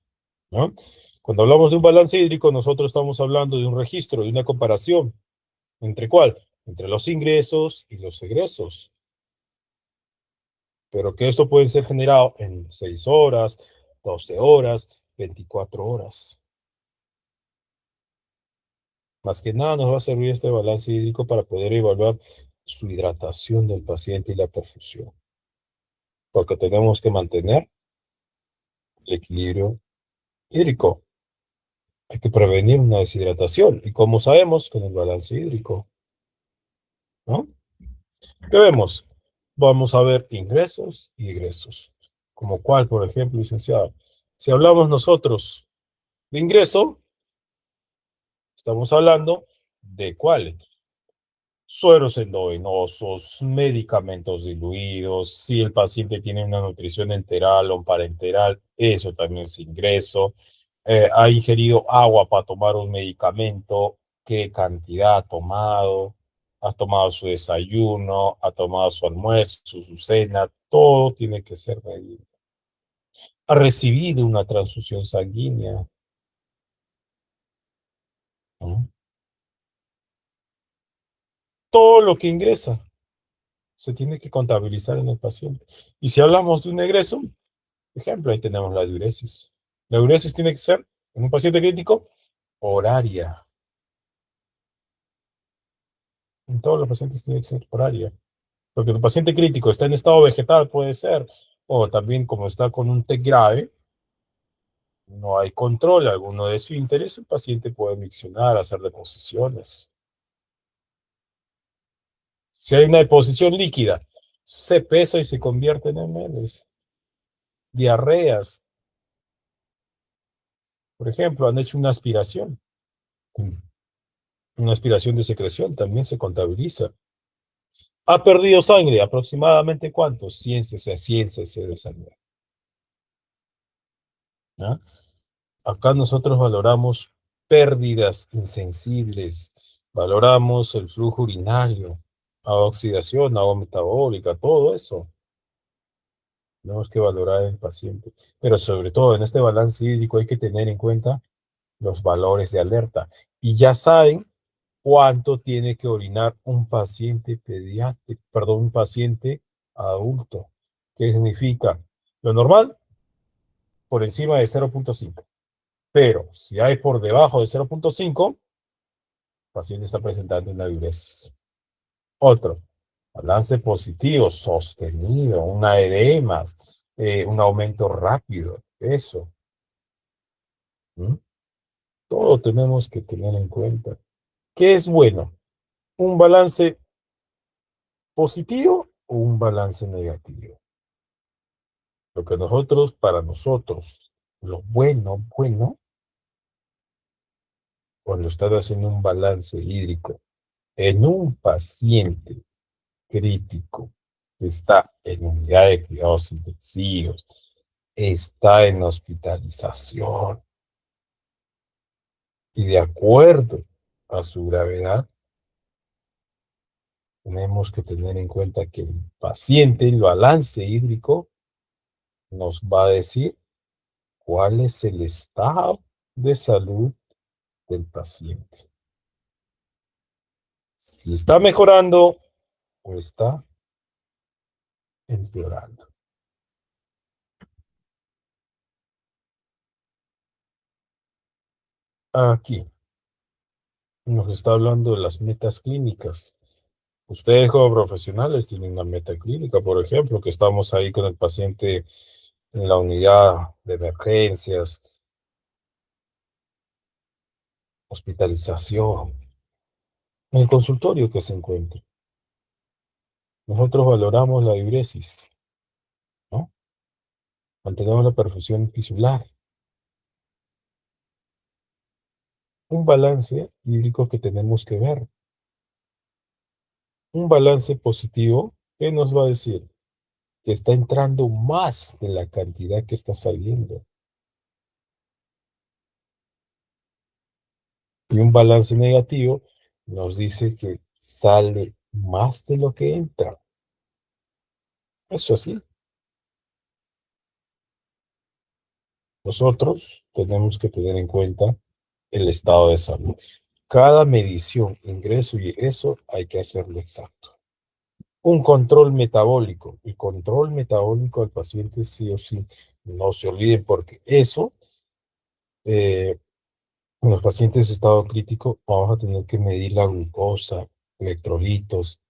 ¿no? Cuando hablamos de un balance hídrico, nosotros estamos hablando de un registro, de una comparación. ¿Entre cuál? Entre los ingresos y los egresos. Pero que esto puede ser generado en 6 horas, 12 horas, 24 horas. Más que nada nos va a servir este balance hídrico para poder evaluar su hidratación del paciente y la perfusión. Porque tenemos que mantener el equilibrio hídrico. Hay que prevenir una deshidratación. ¿Y cómo sabemos? Con el balance hídrico, ¿no? ¿Qué vemos? Vamos a ver ingresos y egresos. Como cuál, por ejemplo, licenciado. Si hablamos nosotros de ingreso, estamos hablando de cuáles. Sueros endovenosos, medicamentos diluidos, si el paciente tiene una nutrición enteral o parenteral, eso también es ingreso. Ha ingerido agua para tomar un medicamento, qué cantidad ha tomado, ha tomado su desayuno, ha tomado su almuerzo, su cena, todo tiene que ser medido. Ha recibido una transfusión sanguínea, ¿no? Todo lo que ingresa se tiene que contabilizar en el paciente. Y si hablamos de un egreso, ejemplo, ahí tenemos la diuresis. La diuresis tiene que ser, en un paciente crítico, horaria. En todos los pacientes tiene que ser horaria. Porque el paciente crítico está en estado vegetal, puede ser, o también como está con un TEC grave, no hay control alguno de su interés, el paciente puede miccionar, hacer deposiciones. Si hay una deposición líquida, se pesa y se convierte en mls. Diarreas, por ejemplo, han hecho una aspiración. Una aspiración de secreción también se contabiliza. Ha perdido sangre, aproximadamente ¿cuánto? 100 cc, 100 cc de sangre, ¿no? Acá nosotros valoramos pérdidas insensibles, valoramos el flujo urinario, a oxidación, agua metabólica, todo eso. Tenemos que valorar el paciente. Pero sobre todo en este balance hídrico hay que tener en cuenta los valores de alerta. Y ya saben cuánto tiene que orinar un paciente pediátrico, perdón, un paciente adulto. ¿Qué significa? Lo normal, por encima de 0,5. Pero si hay por debajo de 0,5, el paciente está presentando una diuresis. Otro, balance positivo, sostenido, una edema, un aumento rápido, eso. ¿Mm? Todo tenemos que tener en cuenta. ¿Qué es bueno? ¿Un balance positivo o un balance negativo? Lo que nosotros, para nosotros, lo bueno, bueno, cuando están haciendo un balance hídrico en un paciente crítico que está en unidad de cuidados intensivos, está en hospitalización y de acuerdo a su gravedad, tenemos que tener en cuenta que el paciente, el balance hídrico, nos va a decir cuál es el estado de salud del paciente. Si está mejorando o está empeorando. Aquí nos está hablando de las metas clínicas. Ustedes como profesionales tienen una meta clínica, por ejemplo, que estamos ahí con el paciente en la unidad de emergencias, hospitalización, en el consultorio que se encuentre. Nosotros valoramos la diuresis, ¿no? Mantenemos la perfusión tisular, un balance hídrico que tenemos que ver, un balance positivo que nos va a decir que está entrando más de la cantidad que está saliendo. Y un balance negativo nos dice que sale más de lo que entra. Eso sí, nosotros tenemos que tener en cuenta el estado de salud. Cada medición, ingreso y egreso, hay que hacerlo exacto. Un control metabólico. El control metabólico del paciente sí o sí. No se olviden porque eso, en los pacientes de estado crítico, vamos a tener que medir la glucosa, electrolitos,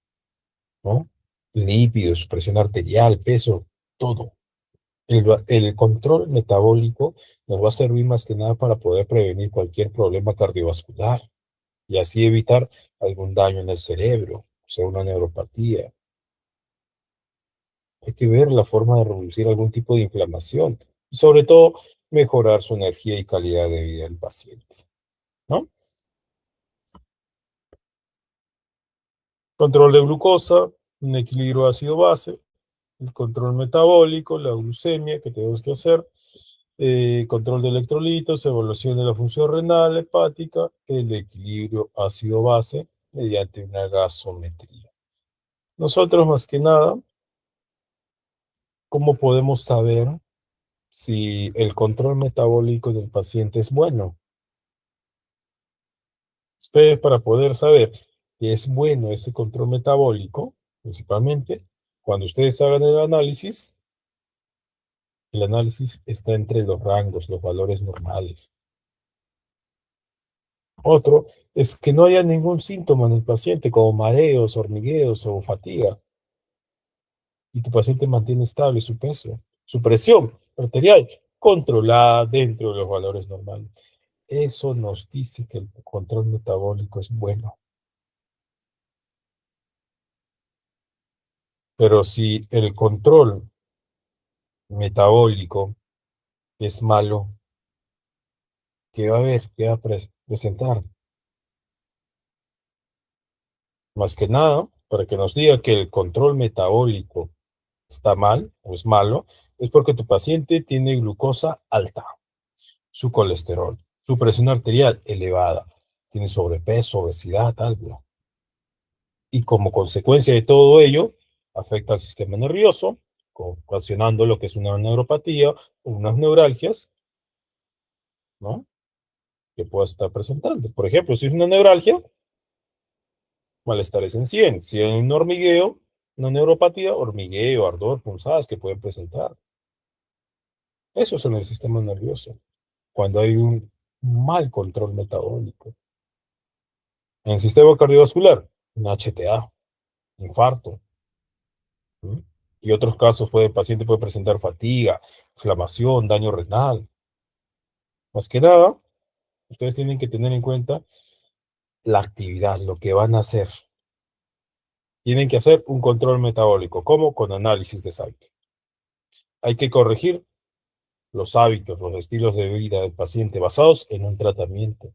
¿no? Lípidos, presión arterial, peso, todo. El control metabólico nos va a servir más que nada para poder prevenir cualquier problema cardiovascular y así evitar algún daño en el cerebro, o sea, una neuropatía. Hay que ver la forma de reducir algún tipo de inflamación y sobre todo mejorar su energía y calidad de vida del paciente, ¿no? Control de glucosa, un equilibrio ácido-base, el control metabólico, la glucemia que tenemos que hacer, control de electrolitos, evaluación de la función renal, hepática, el equilibrio ácido-base mediante una gasometría. Nosotros más que nada, ¿cómo podemos saber si el control metabólico del paciente es bueno? Ustedes para poder saber que es bueno ese control metabólico, principalmente, cuando ustedes hagan el análisis está entre los rangos, los valores normales. Otro es que no haya ningún síntoma en el paciente, como mareos, hormigueos o fatiga, y tu paciente mantiene estable su peso, su presión arterial controlada dentro de los valores normales. Eso nos dice que el control metabólico es bueno. Pero si el control metabólico es malo, ¿qué va a haber? ¿Qué va a presentar? Más que nada, para que nos diga que el control metabólico está mal o es malo, es porque tu paciente tiene glucosa alta, su colesterol, su presión arterial elevada, tiene sobrepeso, obesidad, algo. Y como consecuencia de todo ello, afecta al sistema nervioso, ocasionando lo que es una neuropatía o unas neuralgias, ¿no? Que pueda estar presentando. Por ejemplo, si es una neuralgia, malestares en 100. Si hay un hormigueo, una neuropatía, hormigueo, ardor, punzadas que pueden presentar. Eso es en el sistema nervioso, cuando hay un mal control metabólico. En el sistema cardiovascular, un HTA, infarto. ¿Sí? Y otros casos, el paciente puede presentar fatiga, inflamación, daño renal. Más que nada, ustedes tienen que tener en cuenta la actividad, lo que van a hacer. Tienen que hacer un control metabólico, como con análisis de sangre. Hay que corregir los hábitos, los estilos de vida del paciente basados en un tratamiento.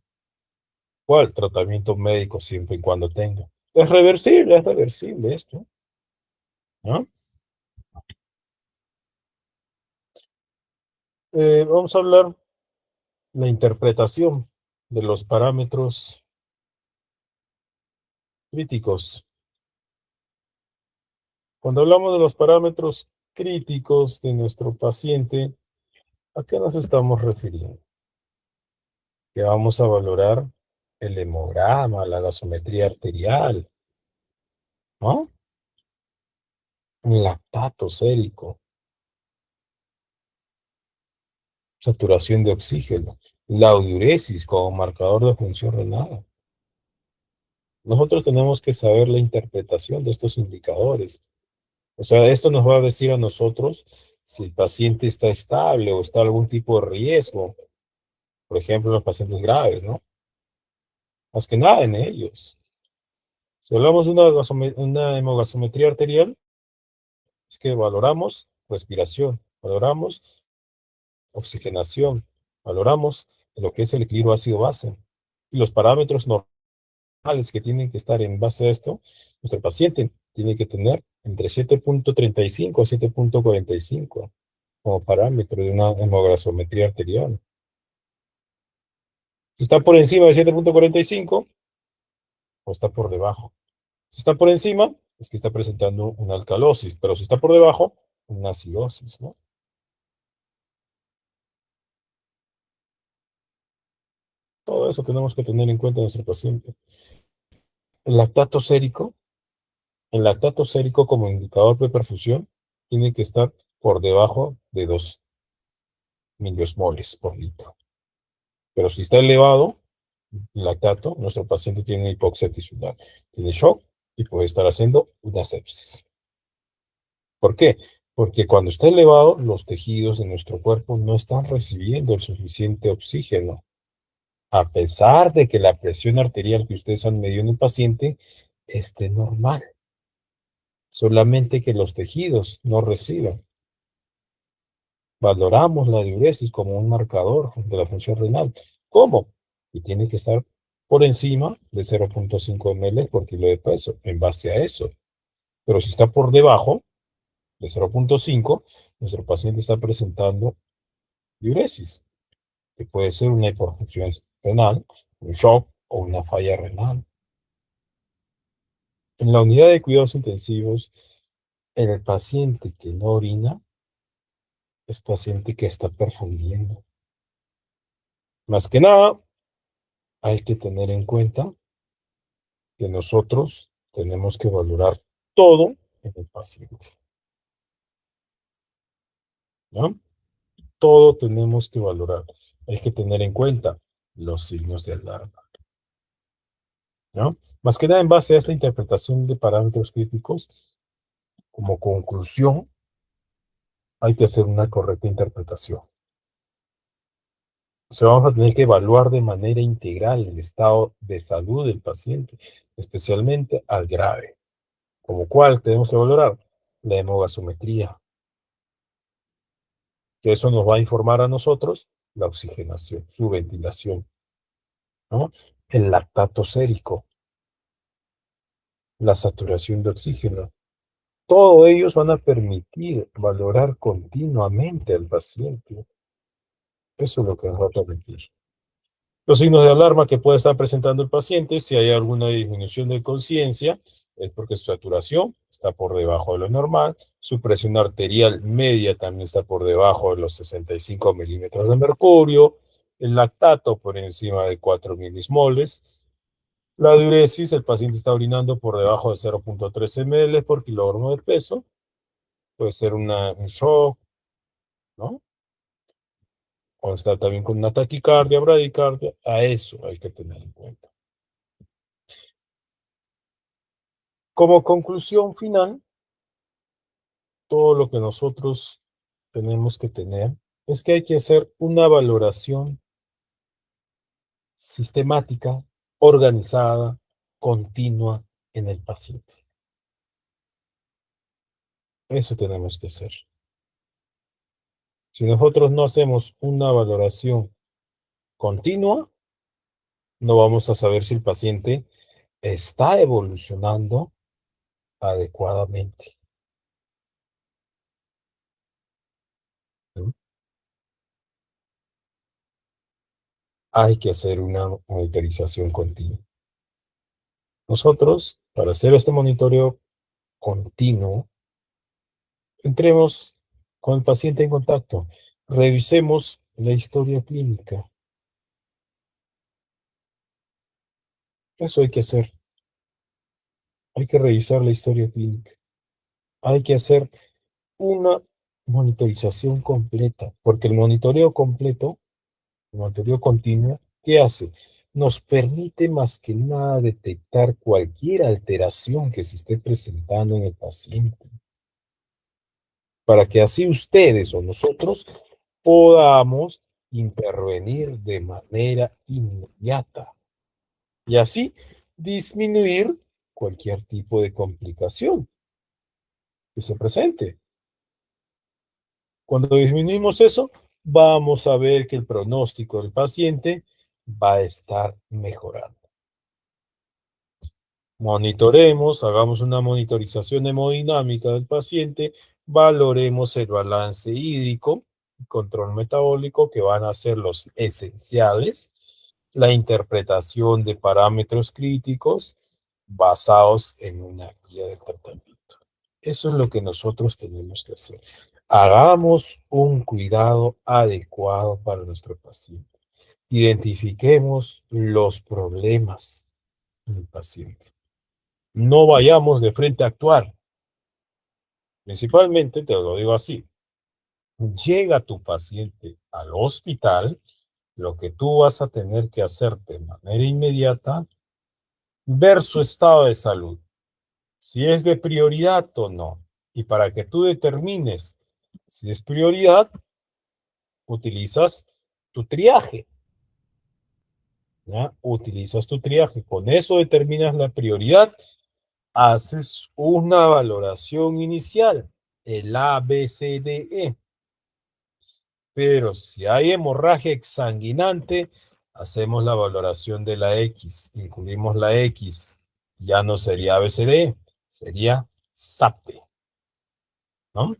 ¿Cuál? Tratamiento médico siempre y cuando tenga. Es reversible esto, ¿no? Vamos a hablar de la interpretación de los parámetros críticos. Cuando hablamos de los parámetros críticos de nuestro paciente, ¿a qué nos estamos refiriendo? Que vamos a valorar el hemograma, la gasometría arterial, ¿no? Un lactato sérico, saturación de oxígeno. la diuresis como marcador de función renal. Nosotros tenemos que saber la interpretación de estos indicadores. O sea, esto nos va a decir a nosotros si el paciente está estable o está algún tipo de riesgo. Por ejemplo, en los pacientes graves, ¿no? Más que nada en ellos. Si hablamos de una hemogasometría arterial, es que valoramos respiración, valoramos oxigenación, valoramos lo que es el equilibrio ácido-base. Y los parámetros normales que tienen que estar en base a esto, nuestro paciente tiene que tener entre 7.35 a 7.45 como parámetro de una hemogasometría arterial. Si está por encima de 7.45 o está por debajo. Si está por encima, es que está presentando una alcalosis, pero si está por debajo, una acidosis, ¿no? Todo eso tenemos que tener en cuenta en nuestro paciente. El lactato sérico, el lactato sérico como indicador de perfusión tiene que estar por debajo de 2 miliosmoles por litro. Pero si está elevado, el lactato, nuestro paciente tiene hipoxia tisular, tiene shock y puede estar haciendo una sepsis. ¿Por qué? Porque cuando está elevado, los tejidos de nuestro cuerpo no están recibiendo el suficiente oxígeno, a pesar de que la presión arterial que ustedes han medido en el paciente esté normal, solamente que los tejidos no reciben. Valoramos la diuresis como un marcador de la función renal. ¿Cómo? Y tiene que estar por encima de 0.5 ml por kilo de peso, en base a eso. Pero si está por debajo de 0.5, nuestro paciente está presentando diuresis, que puede ser una hiperfunción renal, un shock o una falla renal. En la unidad de cuidados intensivos, el paciente que no orina es paciente que está perfundiendo. Más que nada, hay que tener en cuenta que nosotros tenemos que valorar todo en el paciente, ¿no? Todo tenemos que valorar. Hay que tener en cuenta los signos de alarma, ¿no? Más que nada en base a esta interpretación de parámetros críticos, como conclusión, hay que hacer una correcta interpretación. O sea, vamos a tener que evaluar de manera integral el estado de salud del paciente, especialmente al grave. ¿Como cuál tenemos que valorar? La hemogasometría, que eso nos va a informar a nosotros la oxigenación, su ventilación, ¿no? El lactato sérico, la saturación de oxígeno. Todos ellos van a permitir valorar continuamente al paciente. Eso es lo que nos va a permitir. Los signos de alarma que puede estar presentando el paciente, si hay alguna disminución de conciencia, es porque su saturación está por debajo de lo normal, su presión arterial media también está por debajo de los 65 milímetros de mercurio, el lactato por encima de 4 milismoles, la diuresis, el paciente está orinando por debajo de 0.3 ml por kilogramo de peso, puede ser un shock, ¿no? O está también con una taquicardia, bradicardia, a eso hay que tener en cuenta. Como conclusión final, todo lo que nosotros tenemos que tener es que hay que hacer una valoración sistemática, organizada, continua en el paciente. Eso tenemos que hacer. Si nosotros no hacemos una valoración continua, no vamos a saber si el paciente está evolucionando adecuadamente, ¿no? Hay que hacer una monitorización continua. Nosotros, para hacer este monitoreo continuo, entremos con el paciente en contacto, revisemos la historia clínica. Eso hay que hacer. Hay que revisar la historia clínica. Hay que hacer una monitorización completa, porque el monitoreo completo el monitoreo continuo, ¿qué hace? Nos permite más que nada detectar cualquier alteración que se esté presentando en el paciente, para que así ustedes o nosotros podamos intervenir de manera inmediata y así disminuir cualquier tipo de complicación que se presente. Cuando disminuimos eso, vamos a ver que el pronóstico del paciente va a estar mejorando. Monitoremos, hagamos una monitorización hemodinámica del paciente, valoremos el balance hídrico, control metabólico, que van a ser los esenciales, la interpretación de parámetros críticos basados en una guía de tratamiento. Eso es lo que nosotros tenemos que hacer. Hagamos un cuidado adecuado para nuestro paciente. Identifiquemos los problemas del paciente. No vayamos de frente a actuar. Principalmente, te lo digo así, llega tu paciente al hospital, lo que tú vas a tener que hacer de manera inmediata, ver su estado de salud, si es de prioridad o no. Y para que tú determines si es prioridad, utilizas tu triaje, ¿ya? Utilizas tu triaje. Con eso determinas la prioridad, haces una valoración inicial, el A, B, C, D, E. Pero si hay hemorragia exsanguinante, hacemos la valoración de la X, incluimos la X, ya no sería ABCD, sería SAPTE, ¿no?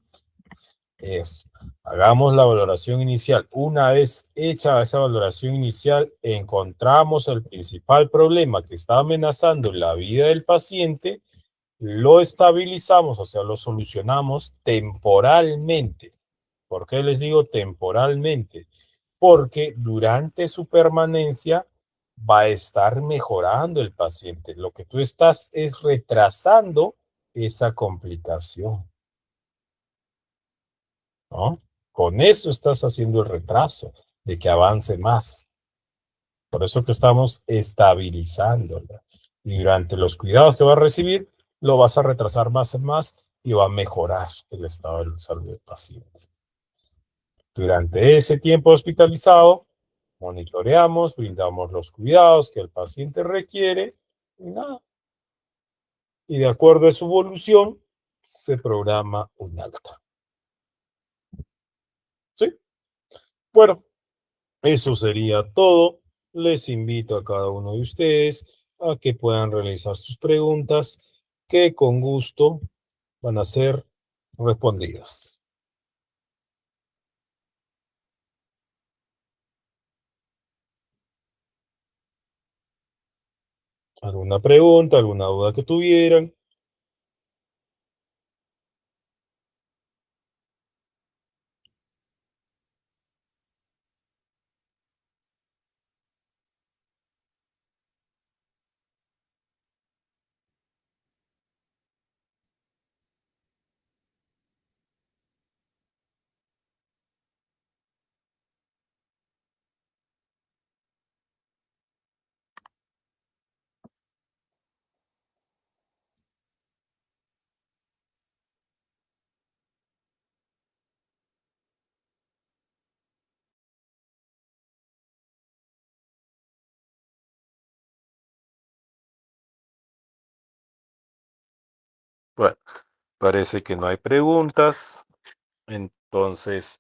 Es, hagamos la valoración inicial. Una vez hecha esa valoración inicial, encontramos el principal problema que está amenazando la vida del paciente, lo estabilizamos, o sea, lo solucionamos temporalmente. ¿Por qué les digo temporalmente? Porque durante su permanencia va a estar mejorando el paciente. Lo que tú estás es retrasando esa complicación, ¿no? Con eso estás haciendo el retraso de que avance más. Por eso que estamos estabilizándola. Y durante los cuidados que va a recibir, lo vas a retrasar más y más y va a mejorar el estado de salud del paciente. Durante ese tiempo hospitalizado, monitoreamos, brindamos los cuidados que el paciente requiere y nada. Y de acuerdo a su evolución, se programa un alta. ¿Sí? Bueno, eso sería todo. Les invito a cada uno de ustedes a que puedan realizar sus preguntas, que con gusto van a ser respondidas. ¿Alguna pregunta, alguna duda que tuvieran? Bueno, parece que no hay preguntas. Entonces,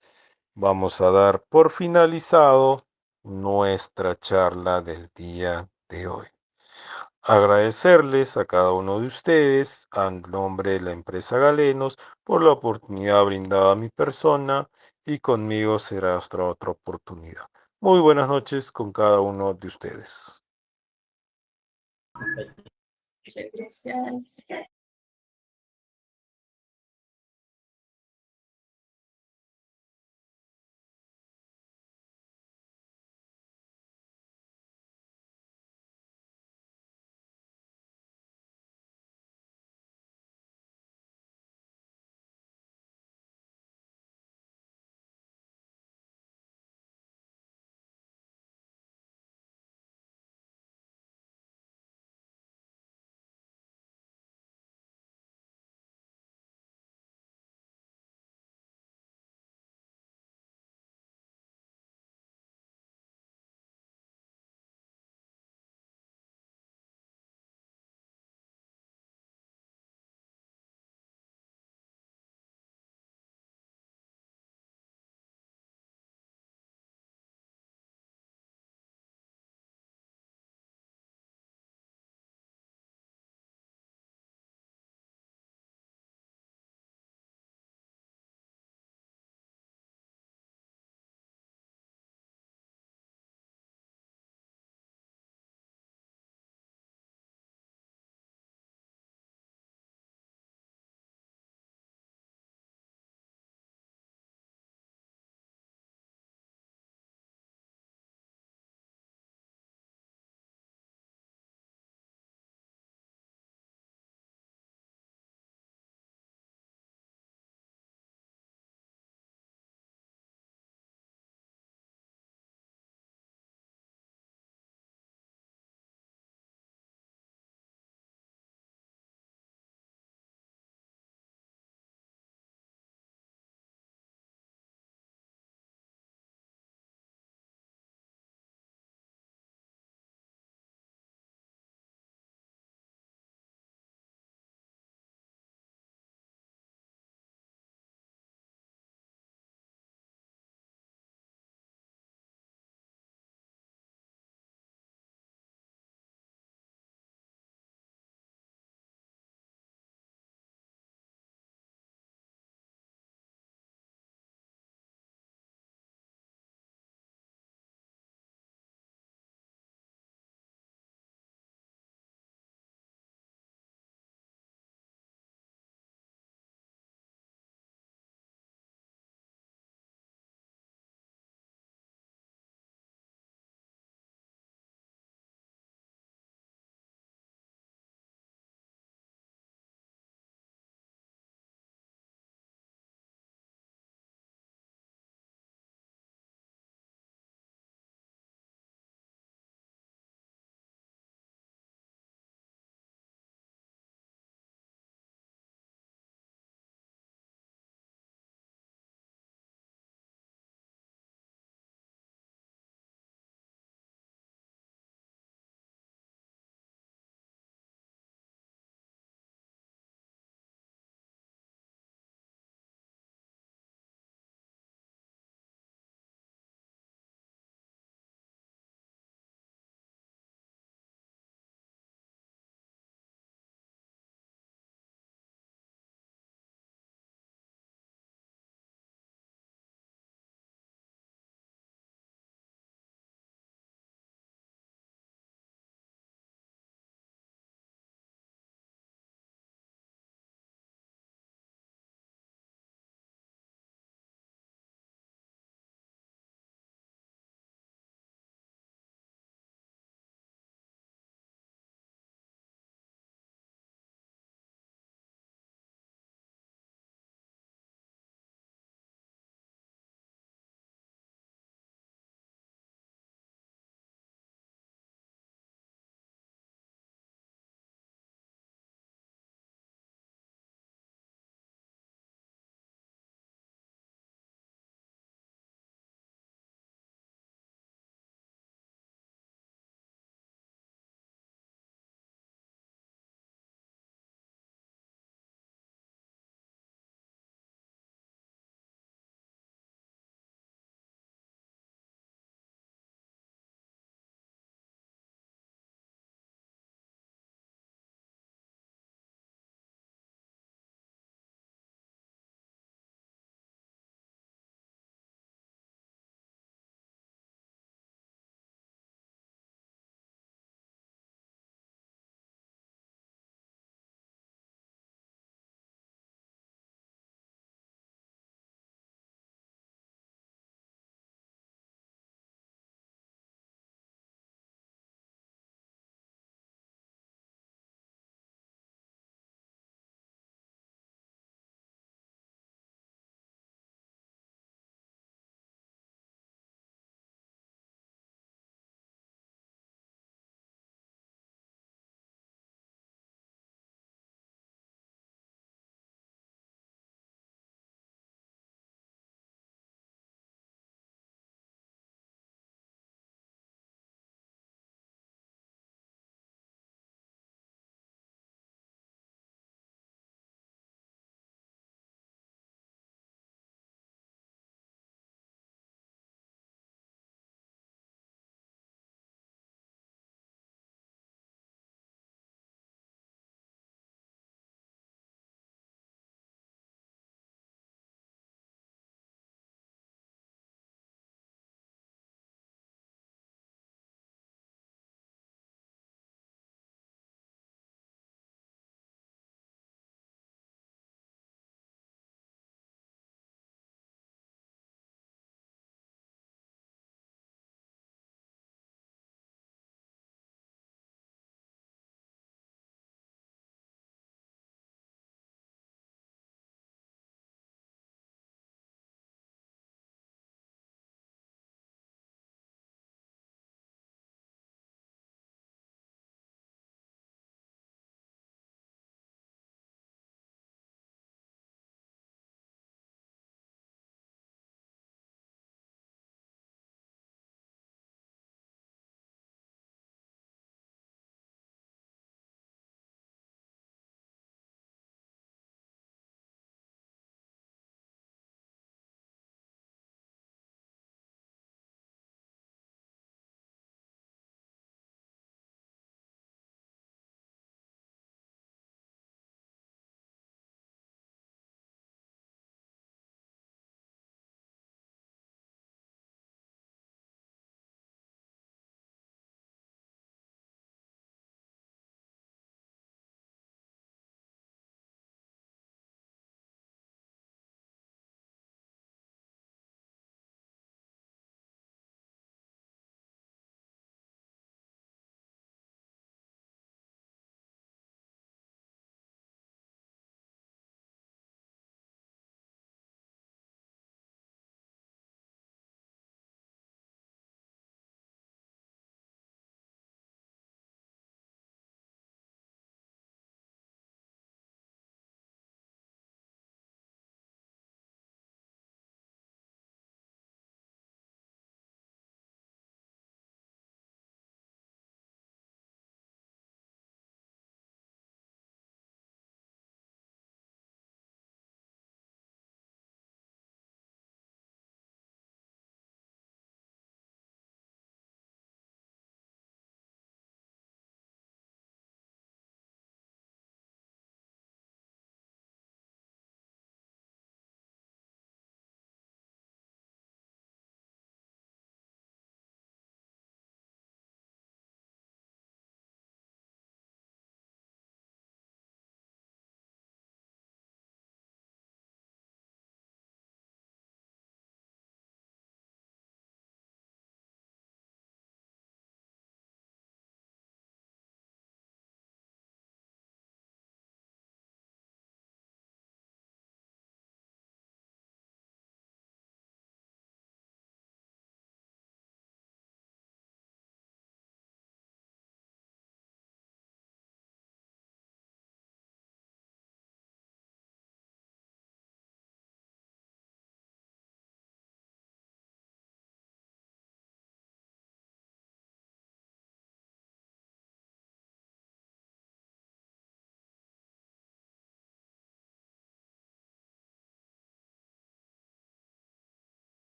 vamos a dar por finalizado nuestra charla del día de hoy. Agradecerles a cada uno de ustedes, a nombre de la empresa Galenos, por la oportunidad brindada a mi persona y conmigo será hasta otra oportunidad. Muy buenas noches con cada uno de ustedes. Muchas gracias.